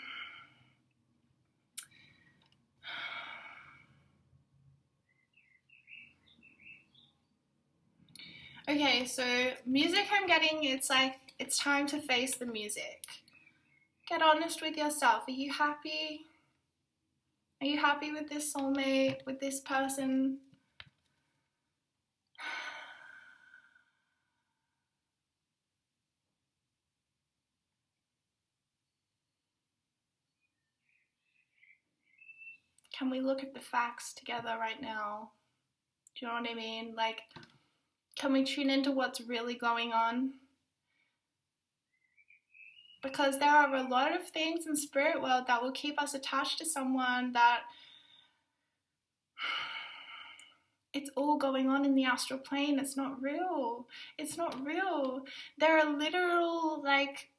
Okay, so music I'm getting, it's like, it's time to face the music. Get honest with yourself. Are you happy? Are you happy with this soulmate, with this person? Can we look at the facts together right now? Do you know what I mean? Like, can we tune into what's really going on? Because there are a lot of things in spirit world that will keep us attached to someone, that it's all going on in the astral plane. It's not real. It's not real. There are literal, like,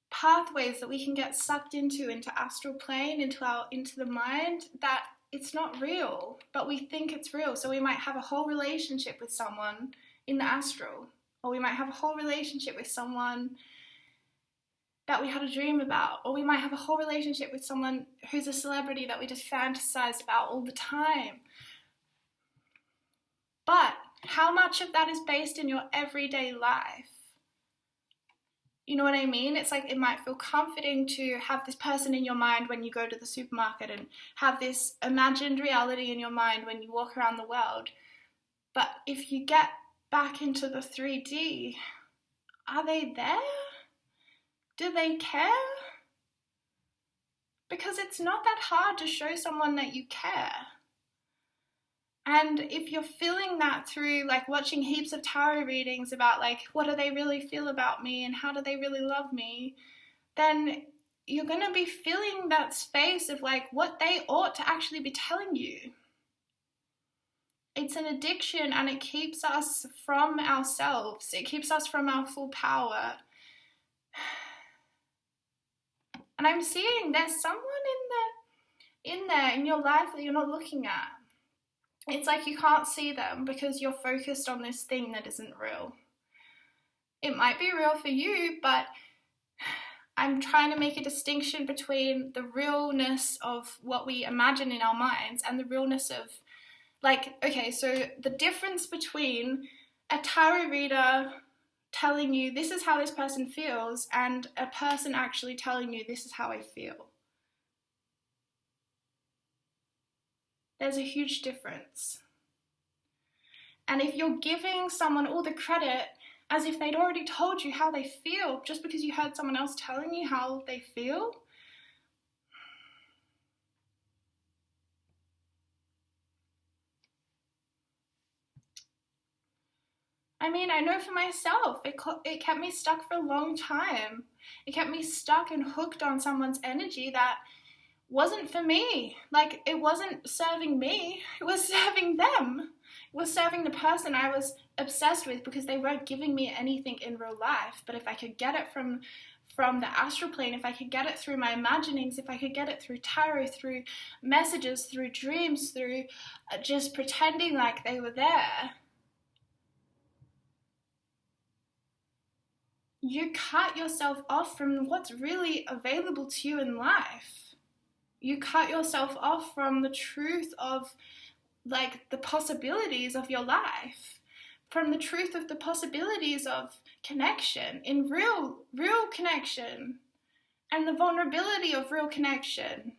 pathways that we can get sucked into astral plane, into the mind, that it's not real, but we think it's real. So we might have a whole relationship with someone in the astral, or we might have a whole relationship with someone that we had a dream about, or we might have a whole relationship with someone who's a celebrity that we just fantasize about all the time. But how much of that is based in your everyday life? You know what I mean? It's like, it might feel comforting to have this person in your mind when you go to the supermarket, and have this imagined reality in your mind when you walk around the world. But if you get back into the 3D, are they there? Do they care? Because it's not that hard to show someone that you care. And if you're feeling that through, like, watching heaps of tarot readings about, like, what do they really feel about me and how do they really love me, then you're going to be feeling that space of, like, what they ought to actually be telling you. It's an addiction, and it keeps us from ourselves. It keeps us from our full power. And I'm seeing there's someone in there in your life that you're not looking at. It's like you can't see them because you're focused on this thing that isn't real. It might be real for you, but I'm trying to make a distinction between the realness of what we imagine in our minds and the realness of, like, okay, so the difference between a tarot reader telling you this is how this person feels and a person actually telling you this is how I feel. There's a huge difference. And if you're giving someone all the credit as if they'd already told you how they feel just because you heard someone else telling you how they feel, I mean, I know for myself, it kept me stuck for a long time. It kept me stuck and hooked on someone's energy that wasn't for me. Like, it wasn't serving me, it was serving them. It was serving the person I was obsessed with because they weren't giving me anything in real life. But if I could get it from the astral plane, if I could get it through my imaginings, if I could get it through tarot, through messages, through dreams, through just pretending like they were there, you cut yourself off from what's really available to you in life. You cut yourself off from the truth of, like, the possibilities of your life, from the truth of the possibilities of connection, in real connection, and the vulnerability of real connection.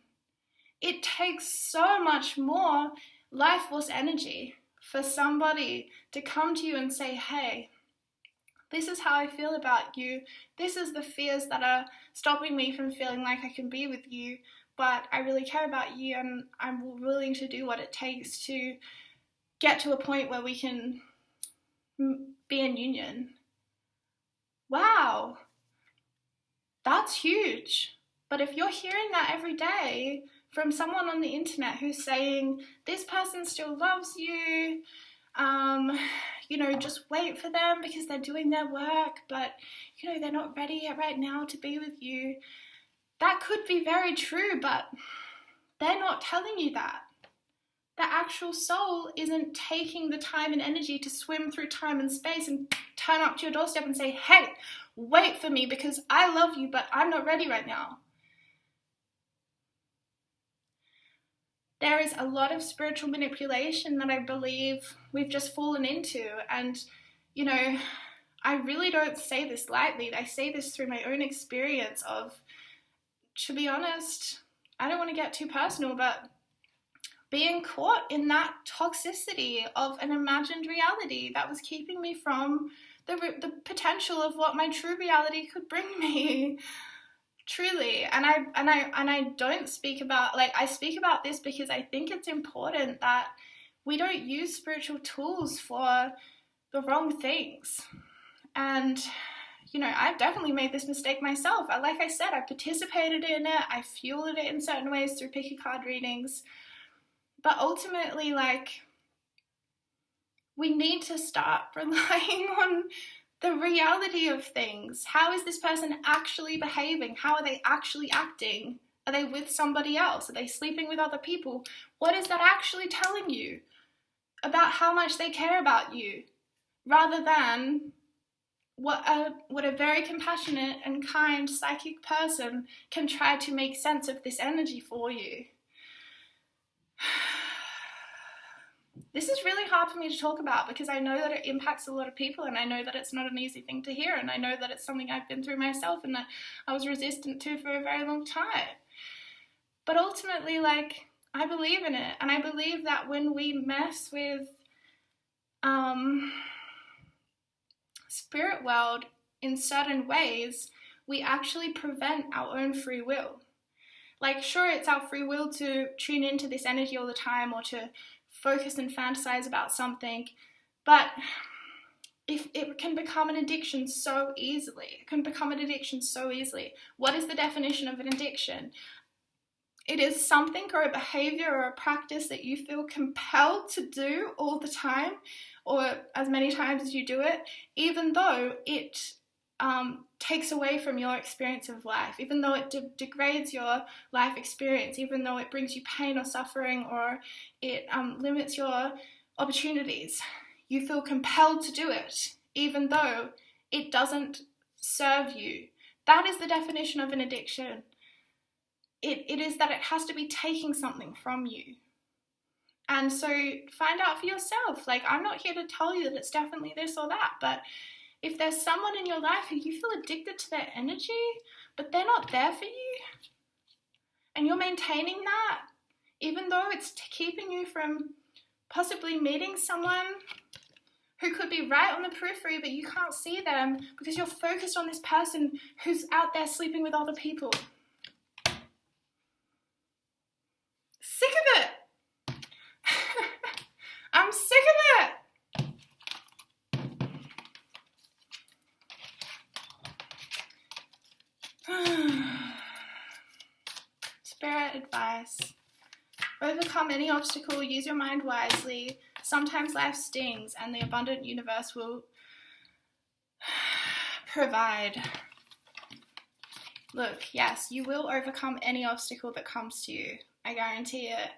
It takes so much more life force energy for somebody to come to you and say, hey, this is how I feel about you. This is the fears that are stopping me from feeling like I can be with you, but I really care about you and I'm willing to do what it takes to get to a point where we can be in union. Wow, that's huge. But if you're hearing that every day from someone on the internet who's saying, this person still loves you, just wait for them because they're doing their work, but, they're not ready yet right now to be with you. That could be very true, but they're not telling you that. The actual soul isn't taking the time and energy to swim through time and space and turn up to your doorstep and say, hey, wait for me because I love you, but I'm not ready right now. There is a lot of spiritual manipulation that I believe we've just fallen into. And, I really don't say this lightly. I say this through my own experience of, to be honest, I don't want to get too personal, but being caught in that toxicity of an imagined reality that was keeping me from the potential of what my true reality could bring me. Truly. And I don't speak about, I speak about this because I think it's important that we don't use spiritual tools for the wrong things. And, I've definitely made this mistake myself. Like I said, I participated in it. I fueled it in certain ways through pick a card readings. But ultimately, we need to start relying on the reality of things. How is this person actually behaving? How are they actually acting? Are they with somebody else? Are they sleeping with other people? What is that actually telling you about how much they care about you? Rather than what a very compassionate and kind psychic person can try to make sense of this energy for you. This is really hard for me to talk about because I know that it impacts a lot of people and I know that it's not an easy thing to hear and I know that it's something I've been through myself and that I was resistant to for a very long time. But ultimately, I believe in it, and I believe that when we mess with spirit world in certain ways, we actually prevent our own free will. Sure, it's our free will to tune into this energy all the time or to focus and fantasize about something, but if it can become an addiction so easily. What is the definition of an addiction? It is something or a behavior or a practice that you feel compelled to do all the time or as many times as you do it, even though it takes away from your experience of life, even though it degrades your life experience, even though it brings you pain or suffering, or it limits your opportunities. You feel compelled to do it, even though it doesn't serve you. That is the definition of an addiction. It is that it has to be taking something from you. And so find out for yourself. Like, I'm not here to tell you that it's definitely this or that, but if there's someone in your life who you feel addicted to their energy, but they're not there for you, and you're maintaining that, even though it's keeping you from possibly meeting someone who could be right on the periphery, but you can't see them because you're focused on this person who's out there sleeping with other people. Sick of it. I'm sick of it. Spirit advice. Overcome any obstacle, use your mind wisely. Sometimes life stings and the abundant universe will provide. Look, yes, you will overcome any obstacle that comes to you. I guarantee it.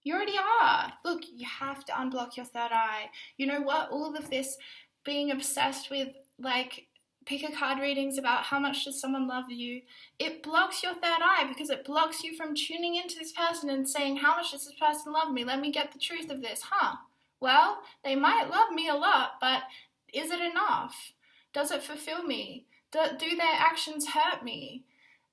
You already are. Look, you have to unblock your third eye. You know what? All of this being obsessed with, like, pick a card readings about how much does someone love you, it blocks your third eye because it blocks you from tuning into this person and saying, how much does this person love me? Let me get the truth of this, Well, they might love me a lot, but is it enough? Does it fulfill me? Do their actions hurt me?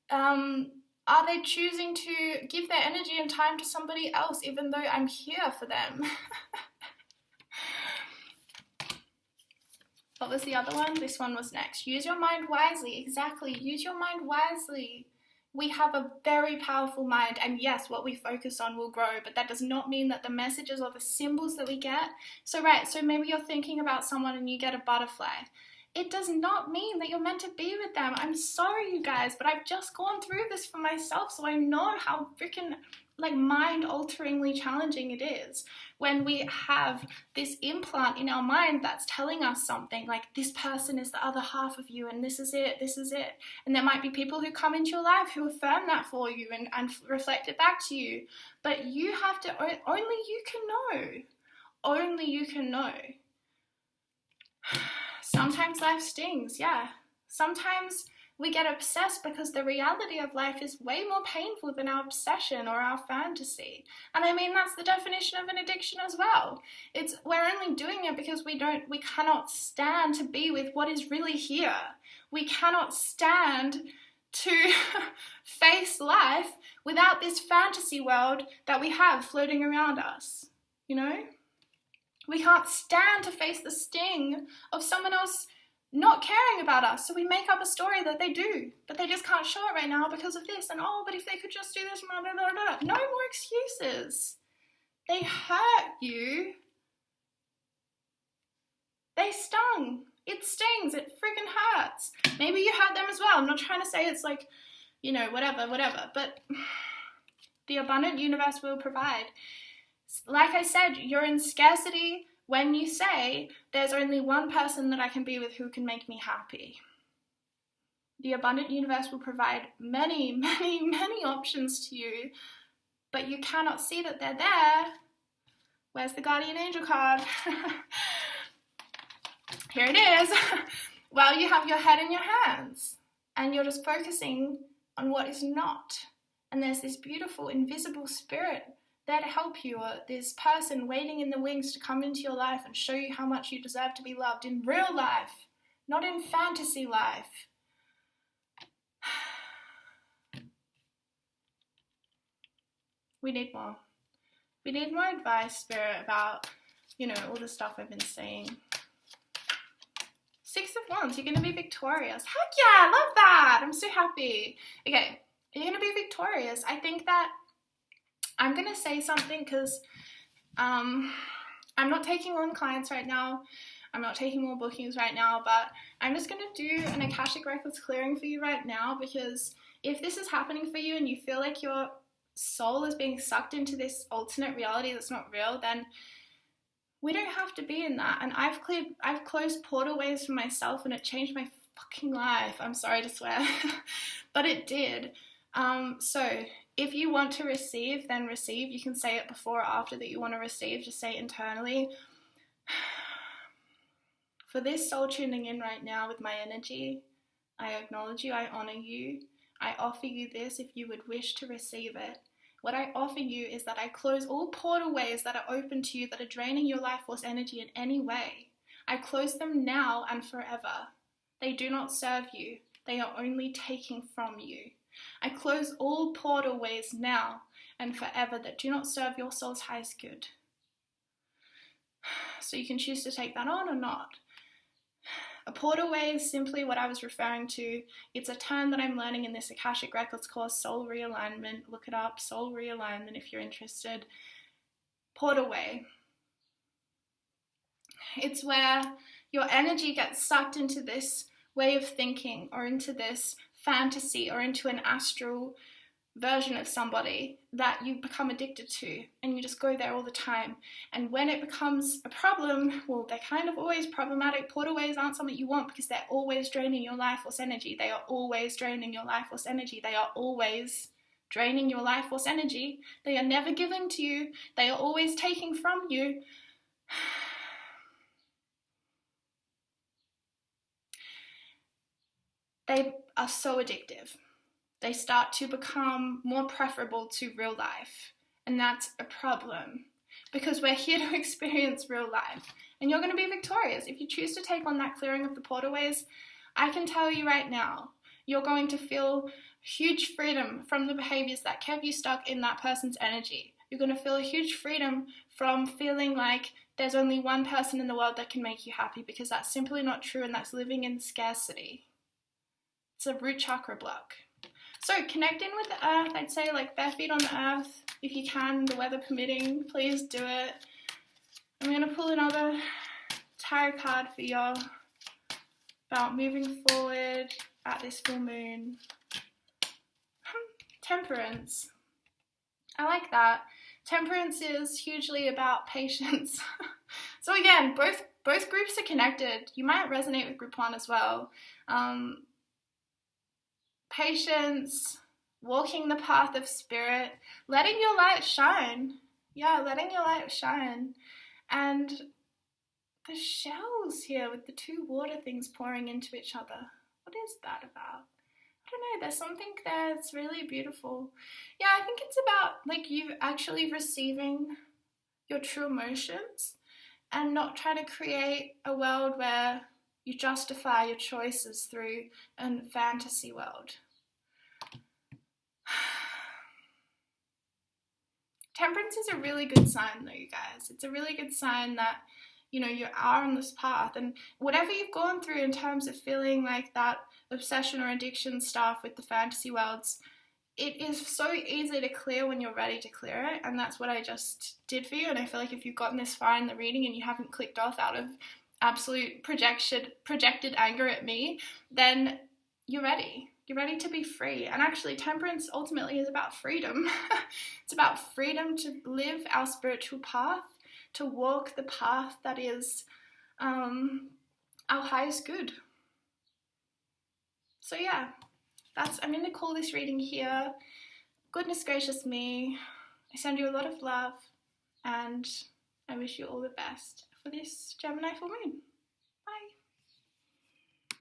Are they choosing to give their energy and time to somebody else even though I'm here for them? What was the other one? This one was next. Use your mind wisely. Exactly. Use your mind wisely. We have a very powerful mind, and yes, what we focus on will grow, but that does not mean that the messages or the symbols that we get. So maybe you're thinking about someone and you get a butterfly. It does not mean that you're meant to be with them. I'm sorry, you guys, but I've just gone through this for myself, so I know how freaking, like, mind-alteringly challenging it is when we have this implant in our mind that's telling us something, like, this person is the other half of you, and this is it. And there might be people who come into your life who affirm that for you and reflect it back to you. But you have to, only you can know. Only you can know. Sometimes life stings, yeah. Sometimes we get obsessed because the reality of life is way more painful than our obsession or our fantasy. And I mean, that's the definition of an addiction as well. We're only doing it because we cannot stand to be with what is really here. We cannot stand to face life without this fantasy world that we have floating around us, you know? We can't stand to face the sting of someone else not caring about us, so we make up a story that they do, but they just can't show it right now because of this, and but if they could just do this, blah, blah, blah, blah. No more excuses. They hurt you. They stung. It stings. It freaking hurts. Maybe you hurt them as well. I'm not trying to say it's like, whatever, but the abundant universe will provide. Like I said, you're in scarcity when you say, there's only one person that I can be with who can make me happy. The abundant universe will provide many, many, many options to you, but you cannot see that they're there. Where's the guardian angel card? Here it is. Well, you have your head in your hands, and you're just focusing on what is not. And there's this beautiful, invisible spirit there to help you, or this person waiting in the wings to come into your life and show you how much you deserve to be loved in real life, not in fantasy life. We need more. We need more advice, Spirit, about, all the stuff I've been saying. 6 of Wands, you're going to be victorious. Heck yeah, I love that. I'm so happy. Okay, you're going to be victorious. I think that I'm going to say something because I'm not taking on clients right now. I'm not taking more bookings right now, but I'm just going to do an Akashic Records clearing for you right now, because if this is happening for you and you feel like your soul is being sucked into this alternate reality that's not real, then We don't have to be in that. And I've closed portalways for myself, and it changed my fucking life. I'm sorry to swear, but it did. So if you want to receive, then receive. You can say it before or after that you want to receive. Just say it internally. For this soul tuning in right now with my energy, I acknowledge you, I honor you. I offer you this if you would wish to receive it. What I offer you is that I close all portalways that are open to you, that are draining your life force energy in any way. I close them now and forever. They do not serve you. They are only taking from you. I close all portalways now and forever that do not serve your soul's highest good. So you can choose to take that on or not. A portalway is simply what I was referring to. It's a term that I'm learning in this Akashic Records course, Soul Realignment. Look it up, Soul Realignment if you're interested. Portalway. It's where your energy gets sucked into this way of thinking, or into this fantasy, or into an astral version of somebody that you become addicted to, and you just go there all the time. And when it becomes a problem, well, they're kind of always problematic. Portalways aren't something you want because they're always draining your life force energy. They are always draining your life force energy. They are always draining your life force energy. They are never giving to you. They are always taking from you. They are so addictive. They start to become more preferable to real life. And that's a problem, because we're here to experience real life. And you're going to be victorious. If you choose to take on that clearing of the portalways, I can tell you right now, you're going to feel huge freedom from the behaviors that kept you stuck in that person's energy. You're going to feel a huge freedom from feeling like there's only one person in the world that can make you happy, because that's simply not true, and that's living in scarcity. It's a root chakra block. So connect in with the earth. I'd say like bare feet on the earth. If you can, the weather permitting, please do it. I'm going to pull another tarot card for you about moving forward at this full moon. Temperance. I like that. Temperance is hugely about patience. So again, both groups are connected. You might resonate with group 1 as well. Patience, walking the path of spirit, letting your light shine. Yeah, letting your light shine. And the shells here with the 2 water things pouring into each other. What is that about? I don't know, there's something there that's really beautiful. Yeah, I think it's about like you actually receiving your true emotions and not trying to create a world where you justify your choices through a fantasy world. Temperance is a really good sign though, you guys. It's a really good sign that, you know, you are on this path, and whatever you've gone through in terms of feeling like that obsession or addiction stuff with the fantasy worlds, it is so easy to clear when you're ready to clear it, and that's what I just did for you. And I feel like if you've gotten this far in the reading and you haven't clicked off out of absolute projected anger at me, then you're ready. You're ready to be free. And actually, temperance ultimately is about freedom. It's about freedom to live our spiritual path, to walk the path that is our highest good. So yeah, I'm going to call this reading here. Goodness gracious me. I send you a lot of love, and I wish you all the best for this Gemini full moon.